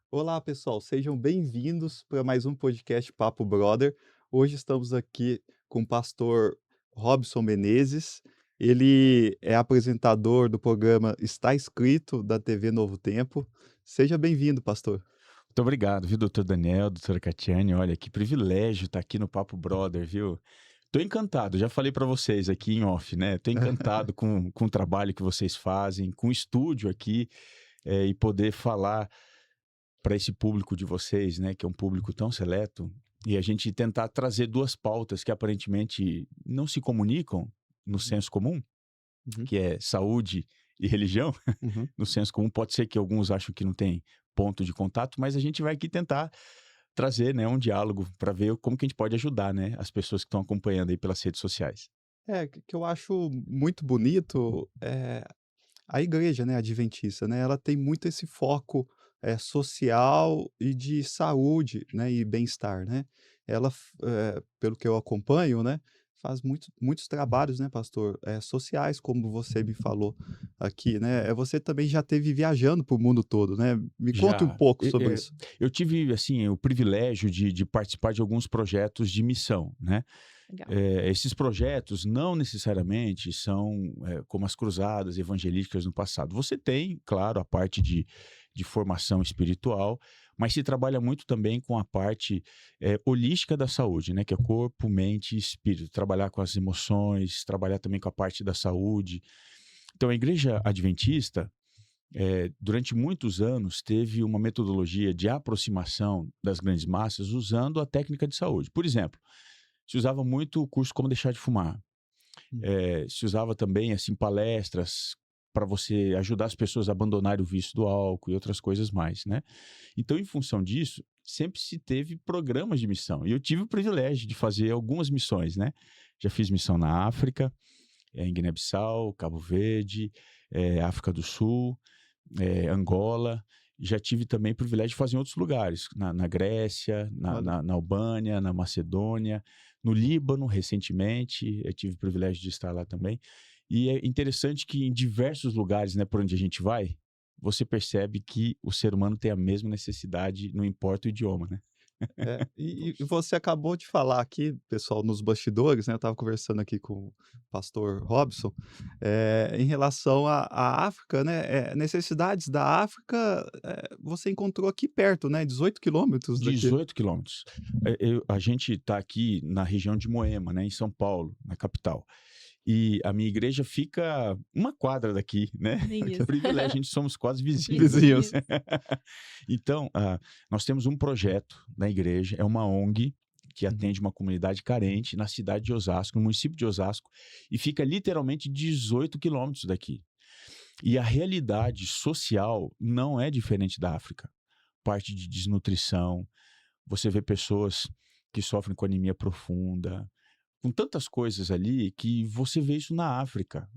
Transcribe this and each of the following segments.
Olá, pessoal, sejam bem-vindos para mais um podcast Papo Brother. Hoje estamos aqui com o pastor Robson Menezes. Ele é apresentador do programa Está Escrito da TV Novo Tempo. Seja bem-vindo, pastor. Muito obrigado, viu, doutor Daniel, doutora Catiane. Olha, que privilégio estar aqui no Papo Brother, viu? Tô encantado, já falei para vocês aqui em off, né? Tô encantado com o trabalho que vocês fazem, com o estúdio aqui, e poder falar para esse público de vocês, né? Que é um público tão seleto, e a gente tentar trazer duas pautas que aparentemente não se comunicam no Uhum, senso comum, uhum, que é saúde e religião. uhum. No senso comum, pode ser que alguns acham que não tem ponto de contato, mas a gente vai aqui tentar trazer, né, um diálogo para ver como que a gente pode ajudar, né, as pessoas que estão acompanhando aí pelas redes sociais. Que eu acho muito bonito, a igreja, né, adventista, né, ela tem muito esse foco, social e de saúde, né, e bem-estar, né. Ela pelo que eu acompanho, né, faz muitos trabalhos, né, pastor, sociais, como você me falou aqui, né. Você também já esteve viajando para o mundo todo, né. Me conte um Já, pouco sobre isso. eu tive, assim, o privilégio de participar de alguns projetos de missão, né. Legal. Esses projetos não necessariamente são, como as cruzadas evangelísticas no passado. Você tem, claro, a parte de formação espiritual, mas se trabalha muito também com a parte, holística da saúde, né, que é corpo, mente e espírito. Trabalhar com as emoções, trabalhar também com a parte da saúde. Então a igreja adventista, durante muitos anos, teve uma metodologia de aproximação das grandes massas usando a técnica de saúde. Por exemplo, se usava muito o curso Como Deixar de Fumar. Hum. Se usava também, assim, palestras para você ajudar as pessoas a abandonarem o vício do álcool e outras coisas mais, né. Então, em função disso, sempre se teve programas de missão, e eu tive o privilégio de fazer algumas missões, né. Já fiz missão na África, em Guiné-Bissau, Cabo Verde, África do Sul, Angola. Já tive também o privilégio de fazer em outros lugares, na Grécia, Olha. na Albânia, na Macedônia, no Líbano, recentemente, eu tive o privilégio de estar lá também. E é interessante que em diversos lugares, né, por onde a gente vai, você percebe que o ser humano tem a mesma necessidade, não importa o idioma, né. E você acabou de falar aqui, pessoal, nos bastidores, né, eu estava conversando aqui com o pastor Robson, em relação à África, né, necessidades da África, você encontrou aqui perto, né, 18 quilômetros daqui. 18 quilômetros. A gente está aqui na região de Moema, né, em São Paulo, na capital. E a minha igreja fica uma quadra daqui, né. Nem Que isso. privilégio, a gente somos quase vizinhos aqui. Vizinhos. Vizinhos. Então, nós temos um projeto na igreja, é uma ONG que Uhum, atende uma comunidade carente na cidade de Osasco, no município de Osasco, e fica literalmente 18 quilômetros daqui. E a realidade social não é diferente da África. Parte de desnutrição, você vê pessoas que sofrem com anemia profunda, com tantas coisas ali que você vê isso na África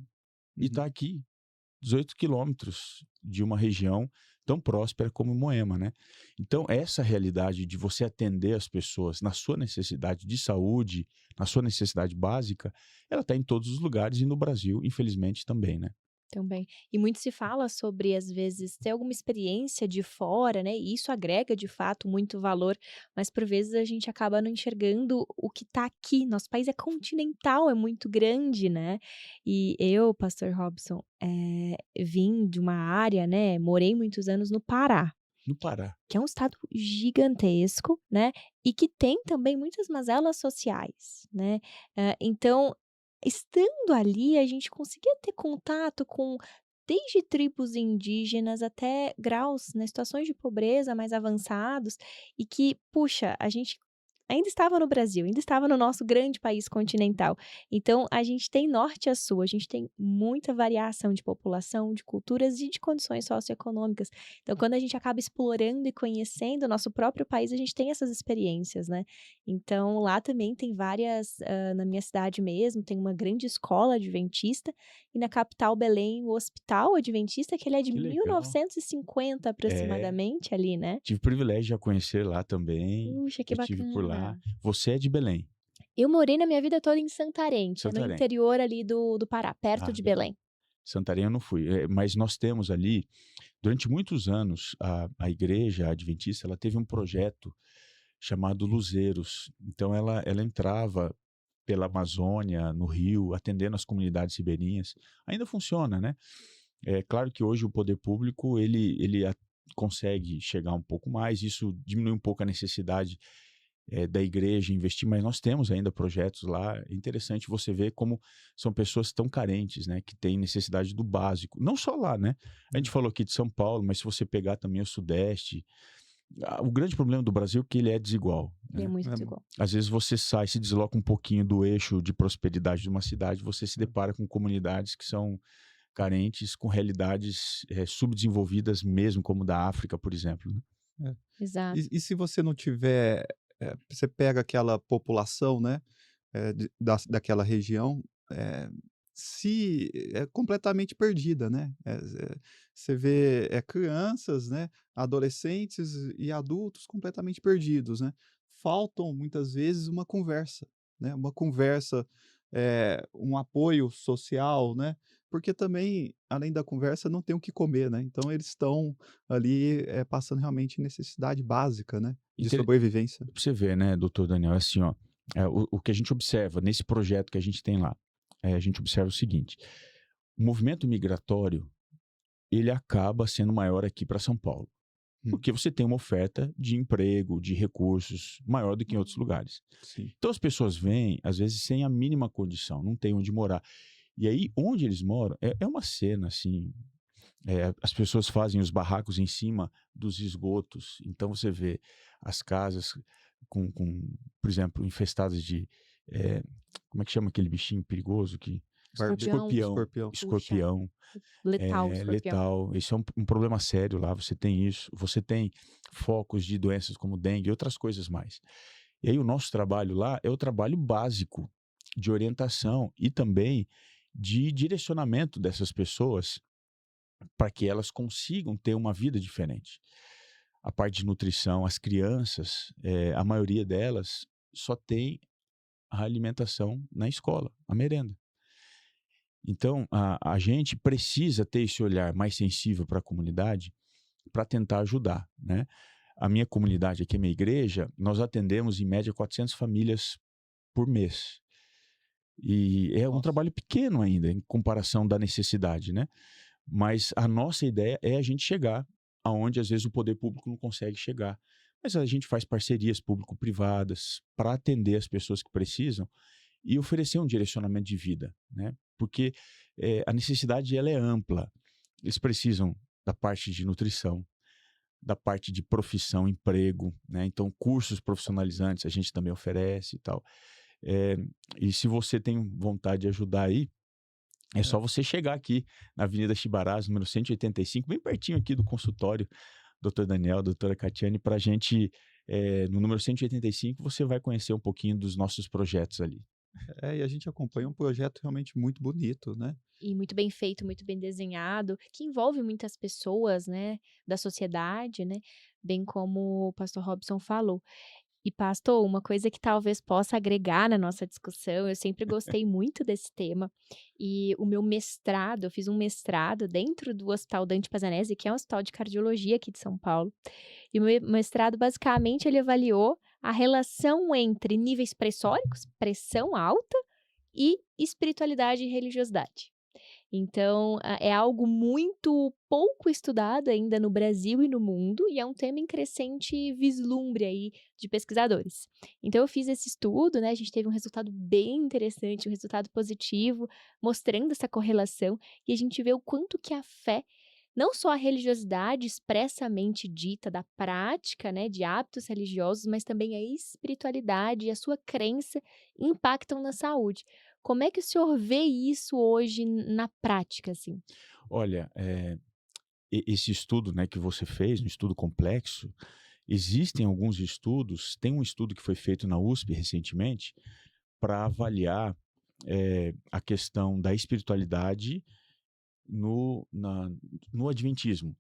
e uhum. está aqui, 18 quilômetros de uma região tão próspera como Moema, né. Então essa realidade de você atender as pessoas na sua necessidade de saúde, na sua necessidade básica, ela está em todos os lugares e no Brasil, infelizmente, também, né. Também. E muito se fala sobre, às vezes, ter alguma experiência de fora, né, e isso agrega, de fato, muito valor, mas por vezes a gente acaba não enxergando o que está aqui. Nosso país é continental, é muito grande, né. E eu, pastor Robson, vim de uma área, né, morei muitos anos no Pará, No Pará. que é um estado gigantesco, né, e que tem também muitas mazelas sociais, né. Então, estando ali, a gente conseguia ter contato com desde tribos indígenas até graus, né, situações de pobreza mais avançados, e que, puxa, a gente ainda estava no Brasil, ainda estava no nosso grande país continental. Então a gente tem norte a sul, a gente tem muita variação de população, de culturas e de condições socioeconômicas. Então quando a gente acaba explorando e conhecendo o nosso próprio país, a gente tem essas experiências, né. Então lá também tem várias, na minha cidade mesmo, tem uma grande escola adventista, e na capital Belém, o hospital adventista, que ele é de Que mil legal. novecentos e cinquenta É, aproximadamente ali, né. tive o privilégio de a conhecer lá também, Puxa, que já tive por lá. bacana. Você é de Belém? Eu morei na minha vida toda em Santarém, que é no Santarém. interior ali do Pará, perto Ah, de legal. Belém. Santarém eu não fui, mas nós temos ali Durante muitos anos, a igreja adventista, ela teve um projeto chamado Luzeiros. Então, ela entrava pela Amazônia, no Rio, atendendo as comunidades ribeirinhas. Ainda funciona, né? É claro que hoje o poder público, ele consegue chegar um pouco mais, isso diminui um pouco a necessidade da igreja investir, mas nós temos ainda projetos lá. É interessante você ver como são pessoas tão carentes, né, que têm necessidade do básico. Não só lá, né? A gente falou aqui de São Paulo, mas se você pegar também o Sudeste, o grande problema do Brasil é que ele é desigual, Ele é né? muito É, desigual. Às vezes você sai, se desloca um pouquinho do eixo de prosperidade de uma cidade, você se depara com comunidades que são carentes, com realidades subdesenvolvidas mesmo, como da África, por exemplo, né? é. Exato. E se você não tiver, você pega aquela população, né, daquela região, se é completamente perdida, né. Você vê, crianças, né, adolescentes e adultos completamente perdidos, né. Faltam muitas vezes uma conversa, né, uma conversa, um apoio social, né, porque também, além da conversa, não tem o que comer, né, então eles estão ali, passando realmente necessidade básica, né, de Inter sobrevivência. Pra você ver, né, doutor Daniel, é assim, ó, o que a gente observa nesse projeto que a gente tem lá, a gente observa o seguinte: o movimento migratório, ele acaba sendo maior aqui para São Paulo, Hum, porque você tem uma oferta de emprego, de recursos maior do que em outros lugares. sim. Então as pessoas vêm, às vezes, sem a mínima condição, não tem onde morar. E aí, onde eles moram, é uma cena assim, as pessoas fazem os barracos em cima dos esgotos. Então você vê as casas por exemplo, infestadas de, eh, como é que chama aquele bichinho perigoso que Escorpião, escorpião, Escorpião. puxa, escorpião, letal, escorpião. letal. Isso é um problema sério lá, você tem isso. Você tem focos de doenças como dengue e outras coisas mais. E aí o nosso trabalho lá é o trabalho básico de orientação e também de direcionamento dessas pessoas para que elas consigam ter uma vida diferente. A parte de nutrição, as crianças, a maioria delas só tem a alimentação na escola, a merenda. Então, a gente precisa ter esse olhar mais sensível para a comunidade para tentar ajudar, né? A minha comunidade aqui, a minha igreja, nós atendemos em média 400 famílias por mês. E é um Nossa. trabalho pequeno ainda em comparação da necessidade, né? Mas a nossa ideia é a gente chegar aonde às vezes o poder público não consegue chegar. Mas a gente faz parcerias público-privadas para atender as pessoas que precisam e oferecer um direcionamento de vida, né? Porque a necessidade ela é ampla. Eles precisam da parte de nutrição, da parte de profissão, emprego, né? Então cursos profissionalizantes a gente também oferece e tal. Eh, e se você tem vontade de ajudar aí, é É. só você chegar aqui na Avenida Chibarás, número 185, bem pertinho aqui do consultório, doutor Daniel, doutora Catiane, para a gente, no número 185, você vai conhecer um pouquinho dos nossos projetos ali. E a gente acompanha um projeto realmente muito bonito, né. E muito bem feito, muito bem desenhado, que envolve muitas pessoas, né, da sociedade, né, bem como o pastor Robson falou. E pastor, uma coisa que talvez possa agregar na nossa discussão, eu sempre gostei muito desse tema, e o meu mestrado, eu fiz um mestrado dentro do Hospital Dante Pazanese, que é um hospital de cardiologia aqui de São Paulo, e o meu mestrado basicamente ele avaliou a relação entre níveis pressóricos, pressão alta, e espiritualidade e religiosidade. Então, é algo muito pouco estudado ainda no Brasil e no mundo, e é um tema em crescente vislumbre aí de pesquisadores. Então eu fiz esse estudo, né, a gente teve um resultado bem interessante, um resultado positivo, mostrando essa correlação, e a gente vê o quanto que a fé, não só a religiosidade expressamente dita da prática, né, de hábitos religiosos, mas também a espiritualidade e a sua crença impactam na saúde. Como é que o senhor vê isso hoje na prática, assim? Olha, esse estudo, né, que você fez, um estudo complexo, existem alguns estudos, tem um estudo que foi feito na USP recentemente para avaliar a questão da espiritualidade no adventismo.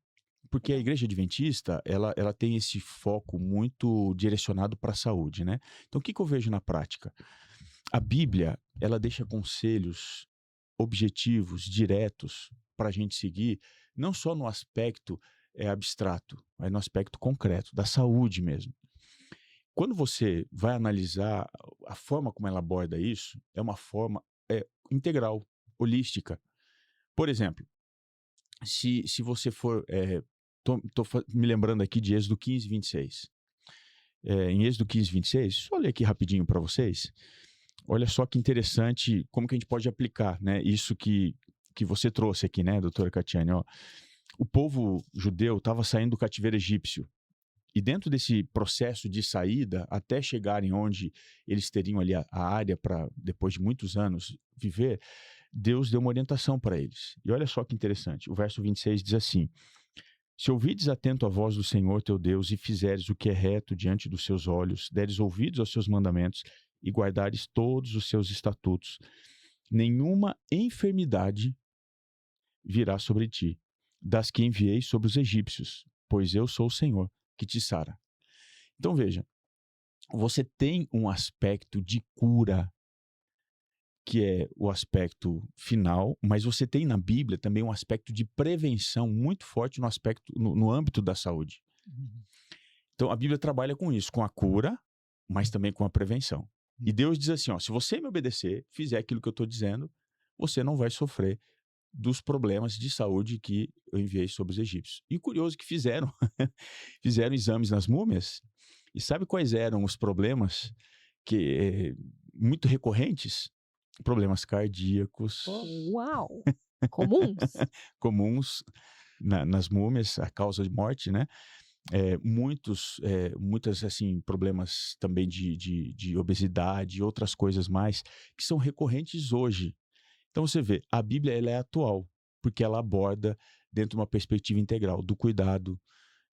Porque a Legal. igreja adventista, ela tem esse foco muito direcionado para a saúde, né? Então, o que que eu vejo na prática? A Bíblia, ela deixa conselhos objetivos, diretos, para a gente seguir, não só no aspecto abstrato, mas no aspecto concreto, da saúde mesmo. Quando você vai analisar a forma como ela aborda isso, é uma forma integral, holística. Por exemplo, se você for. Me lembrando aqui de Êxodo 15, 26. Em Êxodo 15, 26, só ler aqui rapidinho para vocês. Olha só que interessante como que a gente pode aplicar, né, isso que você trouxe aqui, né, doutora Catiane? Ó, o povo judeu estava saindo do cativeiro egípcio. E dentro desse processo de saída, até chegarem onde eles teriam ali a área para, depois de muitos anos, viver, Deus deu uma orientação para eles. E olha só que interessante, o verso 26 diz assim: se ouvides atento a voz do Senhor teu Deus e fizeres o que é reto diante dos seus olhos, deres ouvidos aos seus mandamentos e guardares todos os seus estatutos, nenhuma enfermidade virá sobre ti, das que enviei sobre os egípcios, pois eu sou o Senhor que te sara. Então veja, você tem um aspecto de cura, que é o aspecto final, mas você tem na Bíblia também um aspecto de prevenção muito forte no âmbito da saúde. Uhum. Então a Bíblia trabalha com isso, com a cura, mas também com a prevenção. E Deus diz assim, ó, se você me obedecer, fizer aquilo que eu estou dizendo, você não vai sofrer dos problemas de saúde que eu enviei sobre os egípcios. E curioso que fizeram exames nas múmias, e sabe quais eram os problemas muito recorrentes? Problemas cardíacos. Uau! Comuns? Comuns nas múmias, a causa de morte, né? Muitas, assim, problemas também de obesidade e outras coisas mais, que são recorrentes hoje. Então você vê, a Bíblia ela é atual, porque ela aborda dentro de uma perspectiva integral, do cuidado,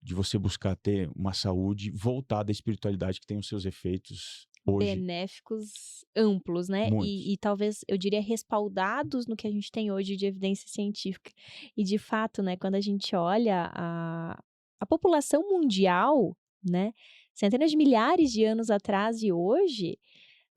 de você buscar ter uma saúde voltada à espiritualidade que tem os seus efeitos hoje, Benéficos amplos, né, muitos. e talvez eu diria respaldados no que a gente tem hoje de evidência científica. E de fato, né, quando a gente olha a população mundial, né, centenas de milhares de anos atrás e hoje,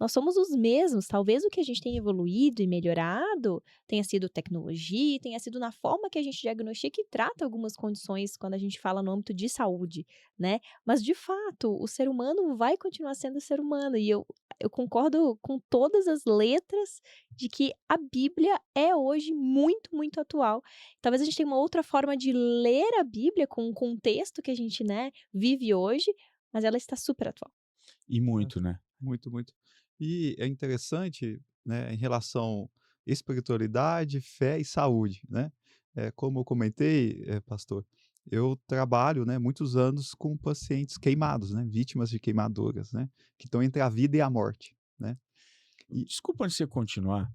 nós somos os mesmos. Talvez o que a gente tenha evoluído e melhorado tenha sido tecnologia, tenha sido na forma que a gente diagnostica e trata algumas condições quando a gente fala no âmbito de saúde, né. Mas de fato, o ser humano vai continuar sendo ser humano e eu concordo com todas as letras de que a Bíblia é hoje muito, muito atual. Talvez a gente tenha uma outra forma de ler a Bíblia com o contexto que a gente, né, vive hoje, mas ela está super atual. E É, muito, né? muito, muito. E é interessante, né, em relação espiritualidade, fé e saúde, né. Como eu comentei, pastor, eu trabalho, né, muitos anos com pacientes queimados, né, vítimas de queimaduras, né, que estão entre a vida e a morte, né. E Desculpa antes de você continuar,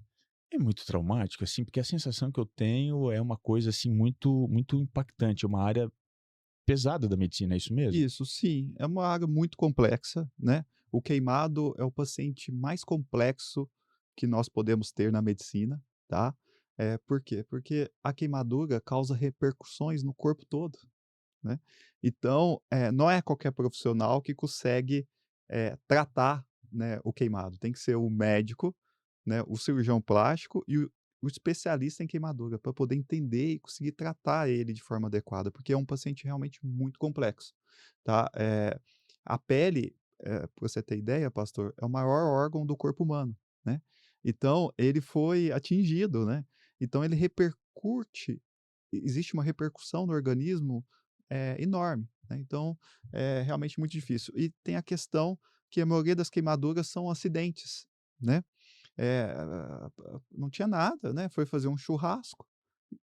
é muito traumático, assim, porque a sensação que eu tenho é uma coisa, assim, muito muito impactante, é uma área pesada da medicina, é isso mesmo? isso sim, é uma área muito complexa, né. O queimado é o paciente mais complexo que nós podemos ter na medicina, tá. Por quê? Porque a queimadura causa repercussões no corpo todo, né. Então, não é qualquer profissional que consegue, tratar, né, o queimado. Tem que ser o médico, né, o cirurgião plástico e o especialista em queimadura, para poder entender e conseguir tratar ele de forma adequada, porque é um paciente realmente muito complexo, tá. A pele, pra você ter ideia, pastor, é o maior órgão do corpo humano, né. Então ele foi atingido, né, então ele repercute, existe uma repercussão no organismo, enorme, né, então é realmente muito difícil. E tem a questão que a maioria das queimaduras são acidentes, né. Não tinha nada, né, foi fazer um churrasco,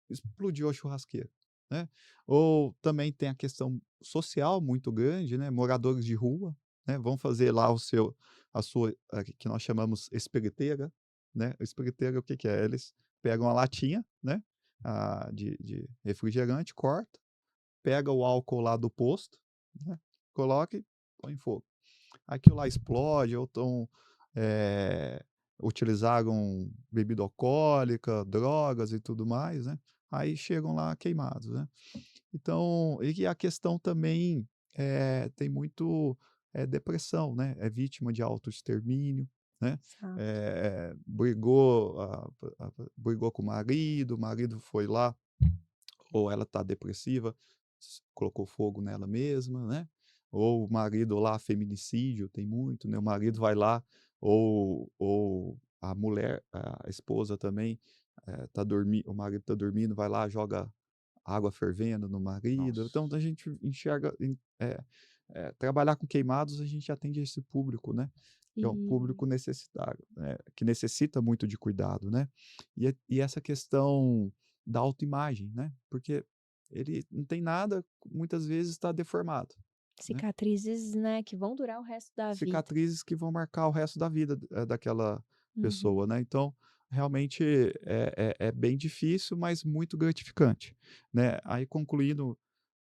explodiu a churrasqueira, né. Ou também tem a questão social muito grande, né, moradores de rua, né, vão fazer lá a sua, que nós chamamos espiriteira, né. Espiriteira o que que é? Eles pegam a latinha, né, de refrigerante, corta, pega o álcool lá do posto, né, coloca e põe em fogo. Aquilo lá explode ou então, eh, utilizaram bebida alcoólica, drogas e tudo mais, né, aí chegam lá queimados, né. Então e a questão também, tem muito, depressão, né, é vítima de autoextermínio, né, Exato. brigou com o marido foi lá ou ela está depressiva, colocou fogo nela mesma, né? Ou o marido lá, feminicídio, tem muito, né? O marido vai lá, ou a mulher, a esposa também, tá dormindo, o marido está dormindo, vai lá, joga água fervendo no marido. Nossa. Então a gente enxerga, trabalhar com queimados, a gente atende esse público, né? Que é um E público necessitado, né? Que necessita muito de cuidado, né? E essa questão da autoimagem, né? Porque ele não tem nada, muitas vezes está deformado, né? cicatrizes, né, que vão durar o resto da vida. Cicatrizes que vão marcar o resto da vida, daquela Uhum. pessoa, né. Então, realmente é bem difícil, mas muito gratificante, né. Aí concluindo,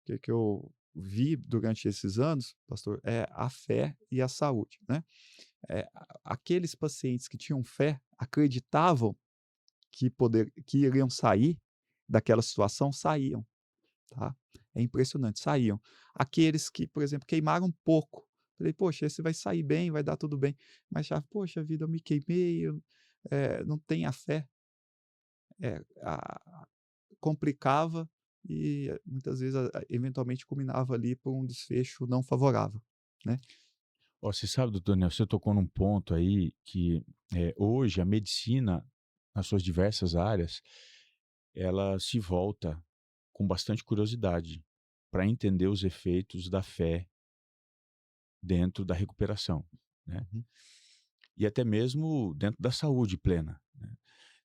o que eu vi durante esses anos, pastor, é a fé e a saúde, né. Aqueles pacientes que tinham fé, acreditavam que iriam sair daquela situação, saíam. Tá? É impressionante, saíam. Aqueles que, por exemplo, queimaram pouco, falei: "Poxa, esse vai sair bem, vai dar tudo bem", mas já: "Poxa vida, eu me queimei, não tem a fé", complicava e muitas vezes eventualmente culminava ali por um desfecho não favorável, né. Ó, você sabe, doutor Nelson, você tocou num ponto aí que hoje a medicina, nas suas diversas áreas, ela se volta com bastante curiosidade para entender os efeitos da fé dentro da recuperação, né? Uhum. E até mesmo dentro da saúde plena, né?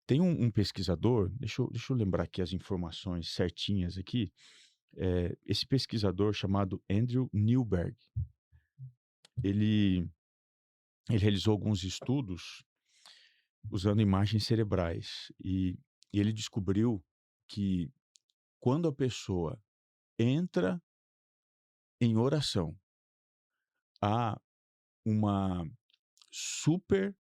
Tem um pesquisador, deixa eu lembrar aqui as informações certinhas aqui. Esse pesquisador chamado Andrew Newberg, ele, ele realizou alguns estudos usando imagens cerebrais e ele descobriu que quando a pessoa entra em oração, há uma super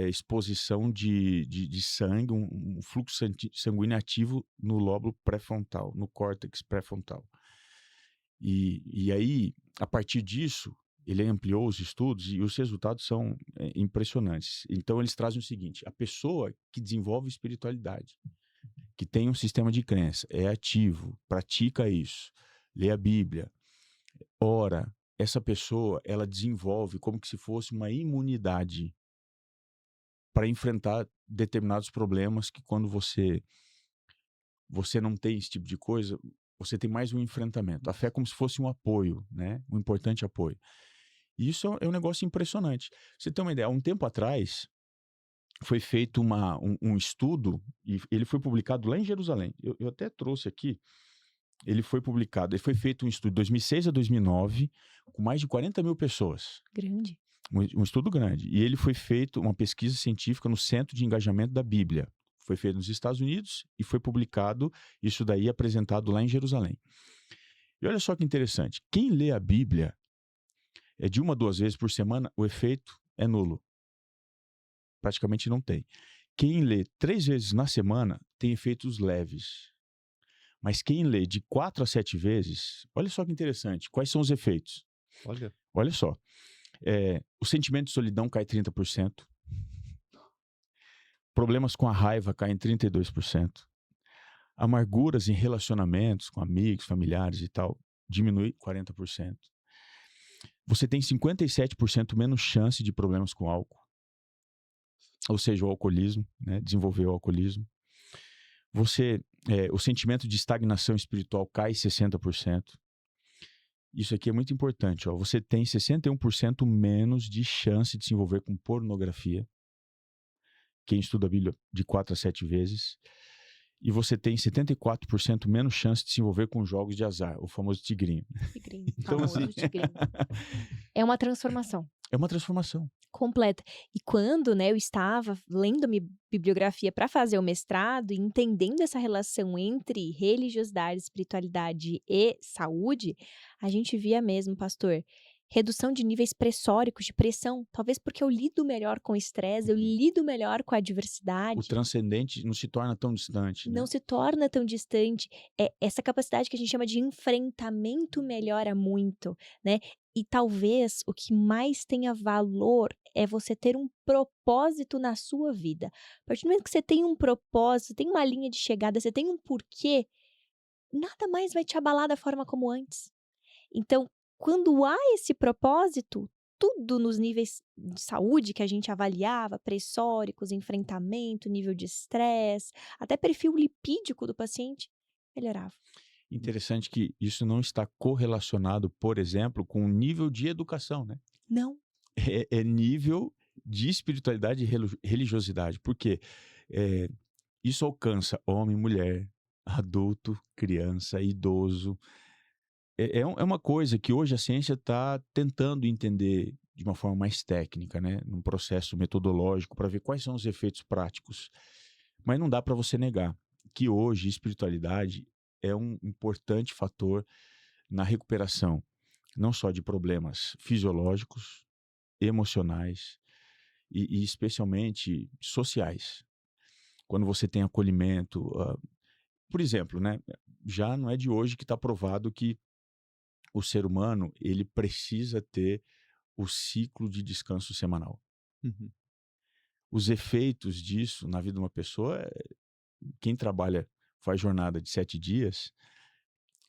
exposição de sangue, um fluxo sanguíneo ativo no lóbulo pré-frontal, no córtex pré-frontal. E aí, a partir disso, ele ampliou os estudos e os resultados são impressionantes. Então, eles trazem o seguinte: a pessoa que desenvolve espiritualidade, que tem um sistema de crença, é ativo, pratica isso, lê a Bíblia, ora, essa pessoa, ela desenvolve como que se fosse uma imunidade para enfrentar determinados problemas que quando você não tem esse tipo de coisa, você tem mais um enfrentamento. A fé é como se fosse um apoio, né, um importante apoio. E isso é um negócio impressionante. Pra você ter uma ideia, há um tempo atrás, foi feito um estudo, e ele foi publicado lá em Jerusalém. Eu até trouxe aqui, ele foi feito um estudo de 2006 a 2009, com mais de 40.000 pessoas. Grande. Um estudo grande. E ele foi feito, uma pesquisa científica no Centro de Engajamento da Bíblia. Foi feito nos Estados Unidos e foi publicado, isso daí apresentado lá em Jerusalém. E olha só que interessante, quem lê a Bíblia de 1 a 2 vezes por semana, o efeito é nulo. Praticamente não tem. Quem lê 3 vezes na semana tem efeitos leves. Mas quem lê de 4 a 7 vezes, olha só que interessante, quais são os efeitos? Olha, Olha só, o sentimento de solidão cai 30%, problemas com a raiva caem 32%, amarguras em relacionamentos com amigos, familiares e tal, diminui 40%. Você tem 57% menos chance de problemas com álcool, ou seja, o alcoolismo, né? Desenvolver o alcoolismo. O sentimento de estagnação espiritual cai 60%. Isso aqui é muito importante, ó. Você tem 61% menos de chance de se envolver com pornografia. Quem estuda a Bíblia de 4 a 7 vezes. E você tem 74% menos chance de se envolver com jogos de azar, o famoso tigrinho. Tigrinho, Então, assim, famoso tigrinho. É uma transformação é uma transformação. completa. E quando, né, eu estava lendo bibliografia para fazer o mestrado e entendendo essa relação entre religiosidade, espiritualidade e saúde, a gente via mesmo, pastor, redução de níveis pressóricos de pressão, talvez porque eu lido melhor com o estresse, eu lido melhor com a O adversidade. transcendente não se torna tão distante, né? Não se torna tão distante. Essa capacidade que a gente chama de enfrentamento melhora muito, né. E talvez o que mais tenha valor é você ter um propósito na sua vida. A partir do momento que você tem um propósito, tem uma linha de chegada, você tem um porquê, nada mais vai te abalar da forma como antes. Então, quando há esse propósito, tudo nos níveis de saúde que a gente avaliava, pressóricos, enfrentamento, nível de estresse, até perfil lipídico do paciente, melhorava. Interessante que isso não está correlacionado, por exemplo, com o nível de educação, né? Não. É nível de espiritualidade e religiosidade, porque eh, isso alcança homem, mulher, adulto, criança, idoso. É uma coisa que hoje a ciência está tentando entender de uma forma mais técnica, né? Num processo metodológico, para ver quais são os efeitos práticos. Mas não dá para você negar que hoje espiritualidade é um importante fator na recuperação, não só de problemas fisiológicos, emocionais e especialmente sociais. Quando você tem acolhimento, por exemplo, né? Já não é de hoje que está provado que o ser humano ele precisa ter o ciclo de descanso semanal. Uhum. Os efeitos disso na vida de uma pessoa, quem trabalha, faz jornada de 7 dias,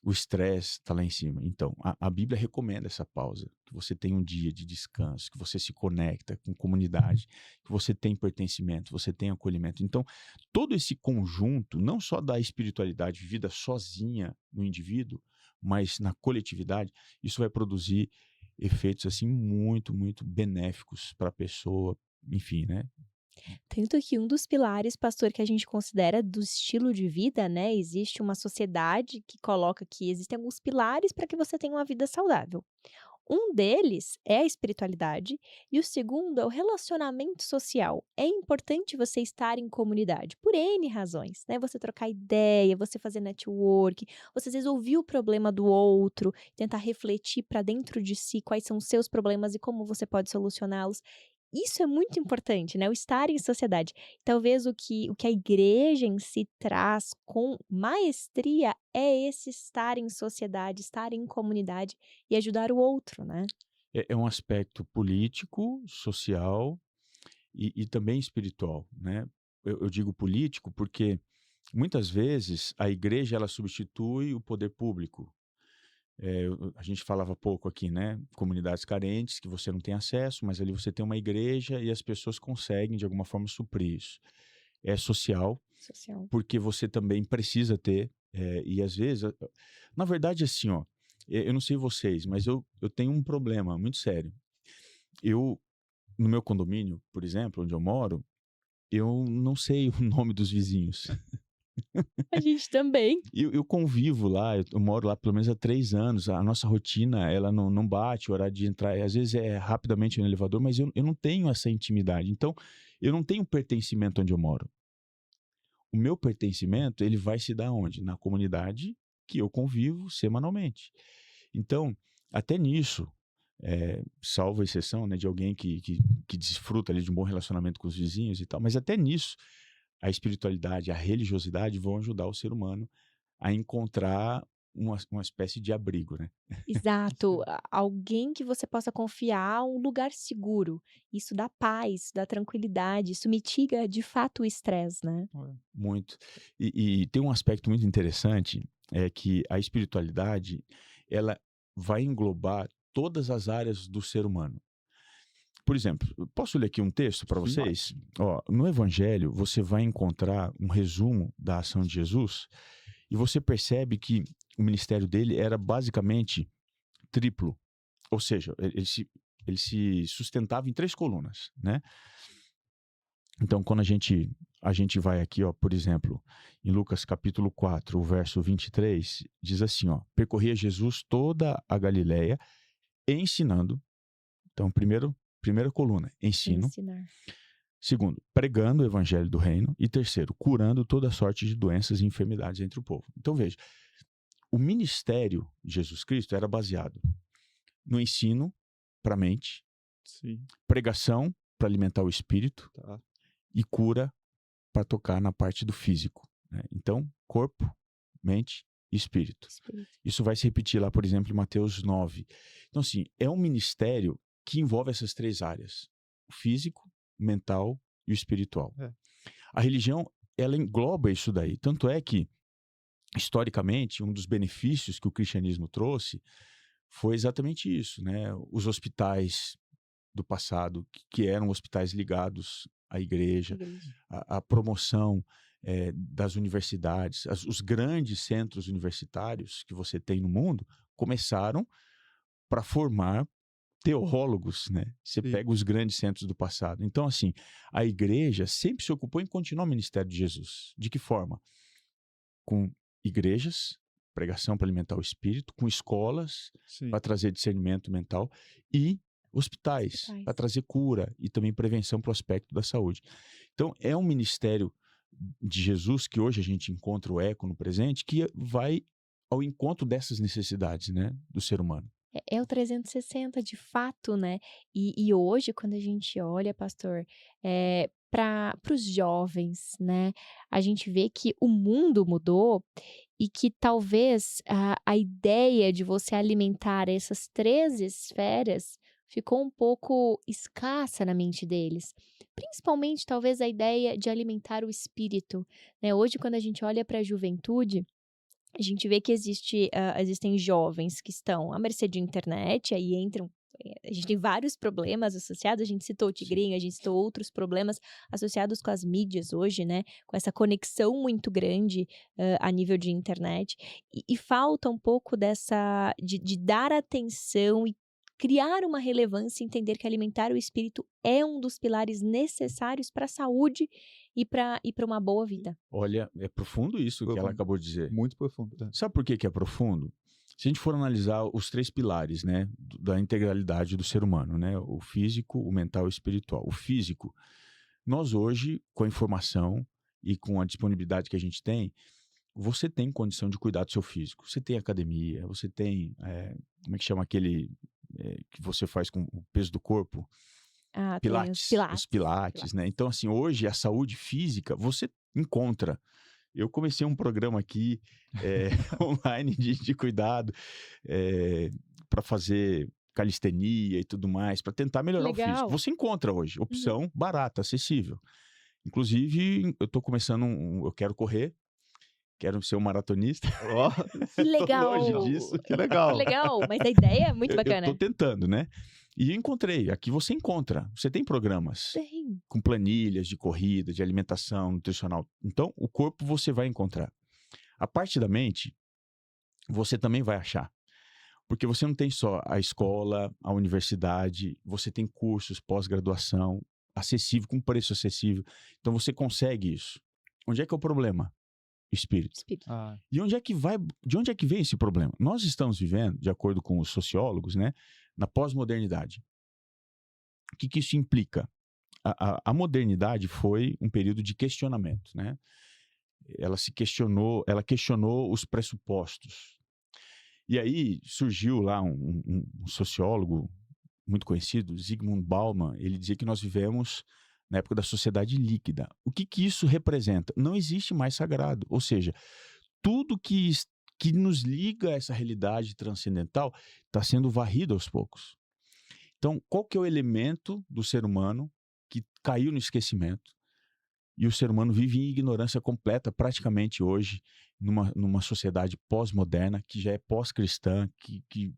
o estresse está lá em cima. Então, a Bíblia recomenda essa pausa, que você tem um dia de descanso, que você se conecta com comunidade, que você tem pertencimento, você tem acolhimento. Então, todo esse conjunto, não só da espiritualidade vivida sozinha no indivíduo, mas na coletividade, isso vai produzir efeitos assim muito, muito benéficos para a pessoa, enfim, né? Tanto que um dos pilares, pastor, que a gente considera do estilo de vida, né? Existe uma sociedade que coloca que existem alguns pilares para que você tenha uma vida saudável. Um deles é a espiritualidade e o segundo é o relacionamento social. É importante você estar em comunidade por N razões, né? Você trocar ideia, você fazer network, você às vezes ouvir o problema do outro, tentar refletir para dentro de si quais são os seus problemas e como você pode solucioná-los. Isso é muito importante, né, o estar em sociedade. Talvez o que a igreja em si traz com maestria é esse estar em sociedade, estar em comunidade e ajudar o outro, né. É um aspecto político, social e também espiritual, né? Eu digo político porque muitas vezes a igreja ela substitui o poder público. A gente falava pouco aqui, né? Comunidades carentes que você não tem acesso, mas ali você tem uma igreja e as pessoas conseguem de alguma forma suprir isso. É social, Social. porque você também precisa ter, e às vezes, na verdade, assim, ó, eu não sei vocês, mas eu tenho um problema muito sério. Eu, no meu condomínio, por exemplo, onde eu moro, eu não sei o nome dos vizinhos. A gente também. Eu convivo lá, eu moro lá pelo menos há 3 anos, a nossa rotina ela não bate, o horário de entrar às vezes é rapidamente no elevador, mas eu não tenho essa intimidade, então eu não tenho pertencimento onde eu moro. O meu pertencimento, ele vai se dar onde? Na comunidade que eu convivo semanalmente. Então, até nisso, salvo a exceção, né, de alguém que desfruta ali de um bom relacionamento com os vizinhos e tal, mas até nisso, a espiritualidade, a religiosidade vão ajudar o ser humano a encontrar uma espécie de abrigo, né? Exato, alguém que você possa confiar, um lugar seguro. Isso dá paz, dá tranquilidade, isso mitiga de fato o estresse, né. Muito. E tem um aspecto muito interessante, é que a espiritualidade, ela vai englobar todas as áreas do ser humano. Por exemplo, eu posso ler aqui um texto para Sim. vocês? Ó, no Evangelho, você vai encontrar um resumo da ação de Jesus e você percebe que o ministério dele era basicamente triplo. Ou seja, ele se sustentava em 3 colunas, né? Então, quando a gente vai aqui, ó, por exemplo, em Lucas capítulo 4, o verso 23, diz assim, ó: percorria Jesus toda a Galileia, ensinando. Então, primeira coluna, ensino. Ensinar. Segundo, pregando o evangelho do reino. E terceiro, curando toda sorte de doenças e enfermidades entre o povo. Então, veja, o ministério de Jesus Cristo era baseado no ensino para a mente, Sim, pregação para alimentar o espírito tá. e cura para tocar na parte do físico, né? Então, corpo, mente e espírito. Espírito. Isso vai se repetir lá, por exemplo, em Mateus 9. Então, assim, é um ministério que envolve essas 3 áreas: o físico, o mental e o espiritual. É. A religião, ela engloba isso daí. Tanto é que historicamente, um dos benefícios que o cristianismo trouxe foi exatamente isso, né? Os hospitais do passado, que eram hospitais ligados à igreja, Igreja. a promoção das universidades, os grandes centros universitários que você tem no mundo começaram para formar teólogos, né? Você Sim, pega os grandes centros do passado. Então, assim, a igreja sempre se ocupou em continuar o ministério de Jesus. De que forma? Com igrejas, pregação para alimentar o espírito, com escolas sim. para trazer discernimento mental e hospitais Hospitais. para trazer cura e também prevenção para o aspecto da saúde. Então, é um ministério de Jesus que hoje a gente encontra o eco no presente, que vai ao encontro dessas necessidades, né, do ser humano. É o 360 de fato, né. E hoje quando a gente olha, pastor, para os jovens, né, a gente vê que o mundo mudou e que talvez a ideia de você alimentar essas 3 esferas ficou um pouco escassa na mente deles. Principalmente talvez a ideia de alimentar o espírito, né. Hoje quando a gente olha para a juventude, a gente vê que existem jovens que estão à mercê de internet, aí entram a gente tem vários problemas associados, a gente citou o Sim. tigrinho, a gente citou outros problemas associados com as mídias hoje, né, com essa conexão muito grande, a nível de internet, e falta um pouco dessa de dar atenção e criar uma relevância, entender que alimentar o espírito é um dos pilares necessários para a saúde e para uma boa vida. Olha, é profundo isso que ela Profundo. acabou de dizer. Muito profundo. Sabe por que que é profundo? Se a gente for analisar os 3 pilares, né, da integralidade do ser humano, né, o físico, o mental e o espiritual. O físico, nós hoje, com a informação e com a disponibilidade que a gente tem, você tem condição de cuidar do seu físico. Você tem academia, você tem, como é que chama aquele que você faz com o peso do corpo? Ah, tem os Pilates, os pilates, pilates, né? Então, assim, hoje a saúde física você encontra. Eu comecei um programa aqui online de cuidado para fazer calistenia e tudo mais, para tentar melhorar o físico. legal. Você encontra hoje Uhum. opção barata, acessível. Inclusive, eu estou começando eu quero correr, quero ser um maratonista. Ó, Que Tô longe legal! disso. que Que legal. legal, mas a ideia é muito Eu tô bacana. tentando, né? E eu encontrei. Aqui você encontra. Você tem programas Tem. com planilhas de corrida, de alimentação nutricional. Então, o corpo você vai encontrar. A parte da mente, você também vai achar. Porque você não tem só a escola, a universidade, você tem cursos, pós-graduação, acessível, com preço acessível. Então, você consegue isso. Onde é que é o problema? Espírito. Espírito. Ah, E de onde é que vem esse problema? Nós estamos vivendo, de acordo com os sociólogos, né, na pós-modernidade. O que isso implica? A modernidade foi um período de questionamento, né? Ela questionou os pressupostos. E aí surgiu lá um sociólogo muito conhecido, Zygmunt Bauman, ele dizia que nós vivemos na época da sociedade líquida. O que isso representa? Não existe mais sagrado, ou seja, tudo que nos liga a essa realidade transcendental está sendo varrido aos poucos. Então, qual que é o elemento do ser humano que caiu no esquecimento? E o ser humano vive em ignorância completa praticamente hoje, numa sociedade pós-moderna, que já é pós-cristã, que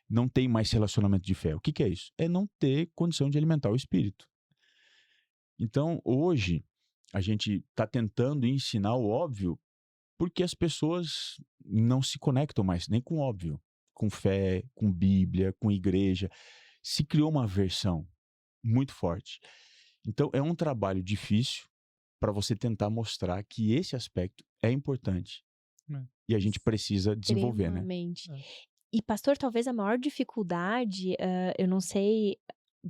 não tem mais relacionamento de fé. O que é isso? É não ter condição de alimentar o espírito. Então, hoje, a gente está tentando ensinar o óbvio porque as pessoas não se conectam mais nem com o óbvio, com fé, com Bíblia, com igreja. Se criou uma aversão muito forte. Então, é um trabalho difícil para você tentar mostrar que esse aspecto é importante. É. E a gente precisa desenvolver, né? Extremamente. É. E pastor, talvez a maior dificuldade, eu não sei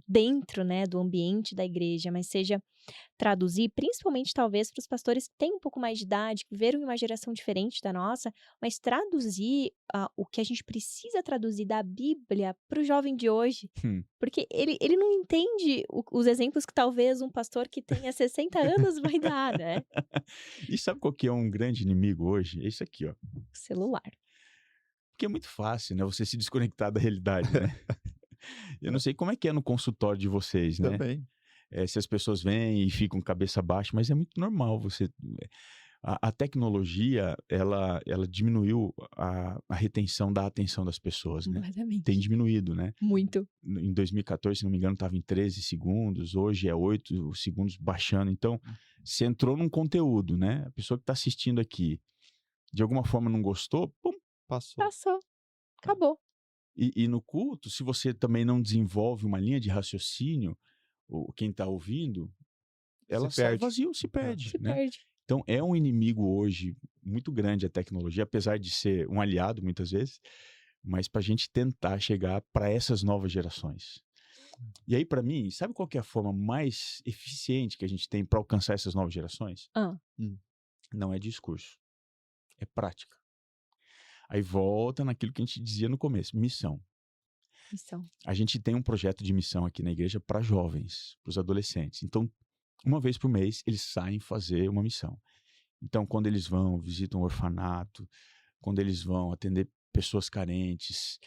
dentro, né, do ambiente da igreja, mas seja traduzir, principalmente talvez para os pastores que têm um pouco mais de idade, que viveram em uma geração diferente da nossa, mas traduzir o que a gente precisa traduzir da Bíblia para o jovem de hoje. Hum. Porque ele não entende os exemplos que talvez um pastor que tenha 60 anos vai dar, né? E sabe qual que é um grande inimigo hoje? É isso aqui, ó. Celular. Porque é muito fácil, né? Você se desconectar da realidade, né? Eu não sei como é que é no consultório de vocês, né? também. Se as pessoas vêm e ficam cabeça baixa, mas é muito normal você... A tecnologia, ela diminuiu a retenção da atenção das pessoas, né? Tem Completamente. diminuído, né? Muito. Em 2014, se não me engano, estava em 13 segundos, hoje é 8 segundos baixando. Então, você entrou num conteúdo, né? A pessoa que está assistindo aqui, de alguma forma não gostou, pum. Passou. Passou. Acabou. E no culto, se você também não desenvolve uma linha de raciocínio, quem está ouvindo, Se ela sai perde. vazio, se perde, Se né? perde. Então, é um inimigo hoje muito grande a tecnologia, apesar de ser um aliado muitas vezes, mas para a gente tentar chegar para essas novas gerações. E aí, para mim, sabe qual que é a forma mais eficiente que a gente tem para alcançar essas novas gerações? Ah, Hum. Não é discurso, é prática. Aí volta naquilo que a gente dizia no começo, missão. missão. A gente tem um projeto de missão aqui na igreja para jovens, para os adolescentes. Então, uma vez por mês, eles saem fazer uma missão. Então, quando eles vão, visitam um orfanato, quando eles vão atender pessoas carentes,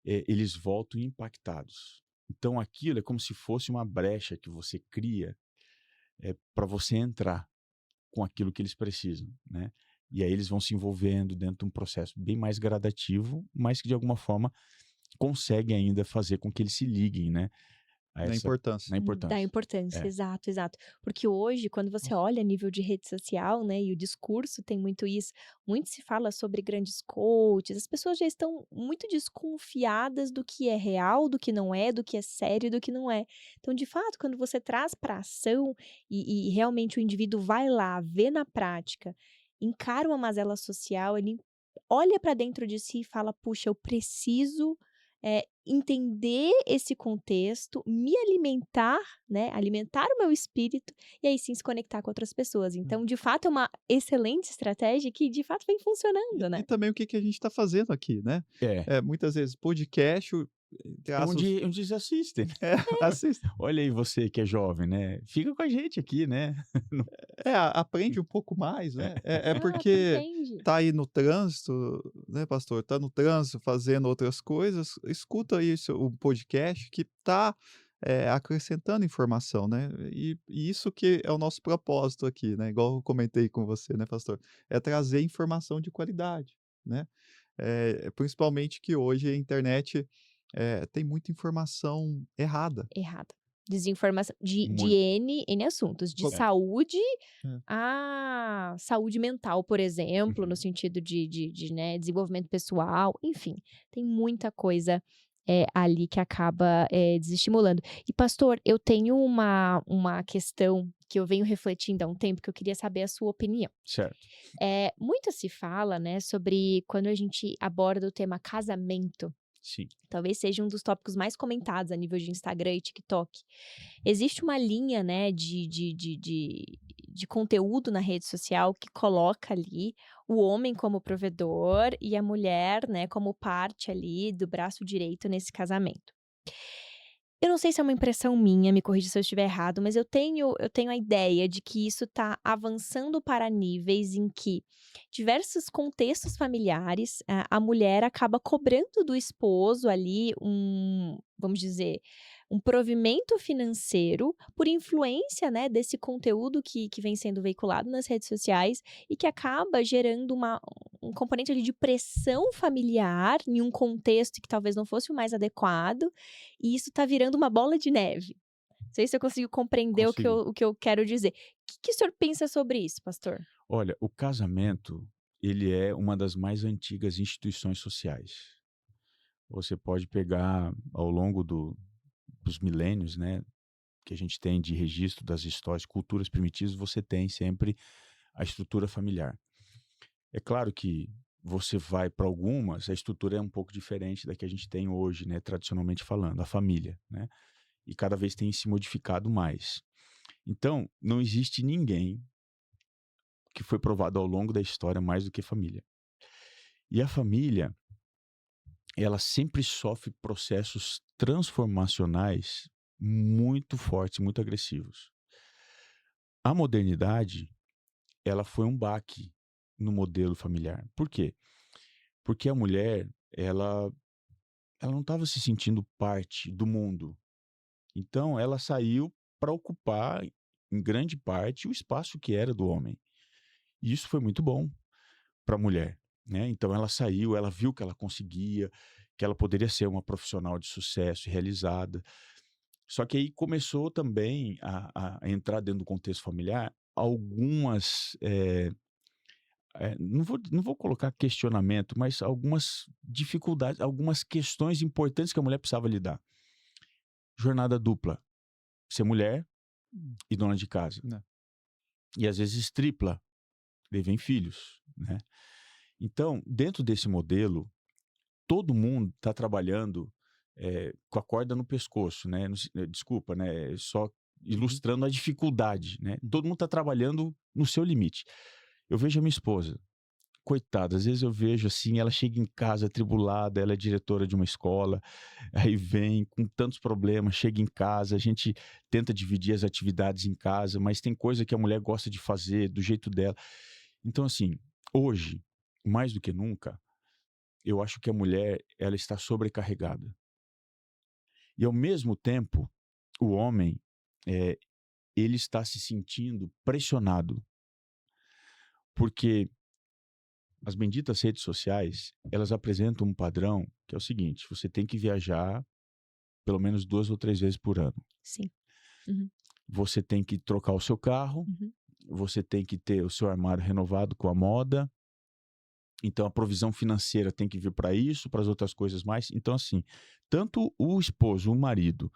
eles voltam impactados. Então, aquilo é como se fosse uma brecha que você cria para você entrar com aquilo que eles precisam, né? E aí eles vão se envolvendo dentro de um processo bem mais gradativo, mas que de alguma forma consegue ainda fazer com que eles se liguem, né? A Na essa, importância. na Da importância. importância, É. exato, exato. Porque hoje, quando você Nossa. olha a nível de rede social, né, e o discurso tem muito isso, muito se fala sobre grandes coaches, as pessoas já estão muito desconfiadas do que é real, do que não é, do que é sério e do que não é. Então, de fato, quando você traz para ação e realmente o indivíduo vai lá, vê na prática, encara uma mazela social, ele olha para dentro de si e fala: puxa, eu preciso entender esse contexto, me alimentar, né, alimentar o meu espírito e aí sim se conectar com outras pessoas. Então, de fato, é uma excelente estratégia que de fato vem funcionando, E né. também o que que a gente está fazendo aqui, né. É. Muitas vezes podcast, É traços onde eles assistem. assista Olha aí você que é jovem, né? Fica com a gente aqui, né? aprende um pouco mais, né. É Exato, porque entende. tá aí no trânsito, né, pastor, tá no trânsito fazendo outras coisas, escuta isso, o podcast que tá, acrescentando informação, né. E isso que é o nosso propósito aqui, né, igual eu comentei com você, né, pastor, é trazer informação de qualidade, né. Principalmente que hoje a internet, tem muita informação errada. Errada. Desinformação de Muito. N assuntos, de Co É. saúde é. a saúde mental, por exemplo, no Uhum. sentido de, né, desenvolvimento pessoal, enfim, tem muita coisa, ali que acaba, desestimulando. E pastor, eu tenho uma questão que eu venho refletindo há um tempo, que eu queria saber a sua opinião. Certo. Muito se fala, né, sobre quando a gente aborda o tema casamento, Sim. talvez seja um dos tópicos mais comentados a nível de Instagram e TikTok. Existe uma linha, né, de conteúdo na rede social que coloca ali o homem como provedor e a mulher, né, como parte ali do braço direito nesse casamento. Eu não sei se é uma impressão minha, me corrija se eu estiver errado, mas eu tenho a ideia de que isso está avançando para níveis em que diversos contextos familiares, a mulher acaba cobrando do esposo ali vamos dizer, um provimento financeiro por influência, né, desse conteúdo que vem sendo veiculado nas redes sociais e que acaba gerando um componente ali de pressão familiar em um contexto que talvez não fosse o mais adequado, e isso tá virando uma bola de neve. Não sei se eu consigo compreender Consegui. o que eu quero dizer. Que o senhor pensa sobre isso, pastor? Olha, o casamento, ele é uma das mais antigas instituições sociais. Você pode pegar ao longo dos milênios, né, que a gente tem de registro das histórias, culturas primitivas, você tem sempre a estrutura familiar. É claro que você vai para algumas, a estrutura é um pouco diferente da que a gente tem hoje, né, tradicionalmente falando, a família, né? E cada vez tem se modificado mais. Então, não existe ninguém que foi provado ao longo da história mais do que família. E a família, ela sempre sofre processos transformacionais muito fortes, muito agressivos. A modernidade, ela foi um baque no modelo familiar. Por quê? Porque a mulher, ela não estava se sentindo parte do mundo. Então, ela saiu para ocupar, em grande parte, o espaço que era do homem. E isso foi muito bom para a mulher, né? Então ela saiu, ela viu que ela conseguia, que ela poderia ser uma profissional de sucesso e realizada. Só que aí começou também a entrar dentro do contexto familiar algumas, não vou colocar questionamento, mas algumas dificuldades, algumas questões importantes que a mulher precisava lidar. Jornada dupla, ser mulher Hum, e dona de casa. né. E às vezes tripla, daí vem filhos, né. Então, dentro desse modelo, todo mundo está trabalhando, com a corda no pescoço, né, desculpa, né, só Uhum. ilustrando a dificuldade, né. Todo mundo está trabalhando no seu limite. Eu vejo a minha esposa, coitada, às vezes eu vejo, assim, ela chega em casa atribulada, ela é diretora de uma escola, aí vem com tantos problemas, chega em casa, a gente tenta dividir as atividades em casa, mas tem coisa que a mulher gosta de fazer do jeito dela. Então, assim, hoje, mais do que nunca, eu acho que a mulher, ela está sobrecarregada. E ao mesmo tempo, o homem, eh, ele está se sentindo pressionado, porque as benditas redes sociais, elas apresentam um padrão que é o seguinte: você tem que viajar pelo menos 2 ou 3 vezes por ano. Sim. Uhum, Você tem que trocar o seu carro, uhum. você tem que ter o seu armário renovado com a moda, então a provisão financeira tem que vir para isso, para as outras coisas mais. Então, assim, tanto o esposo, o marido,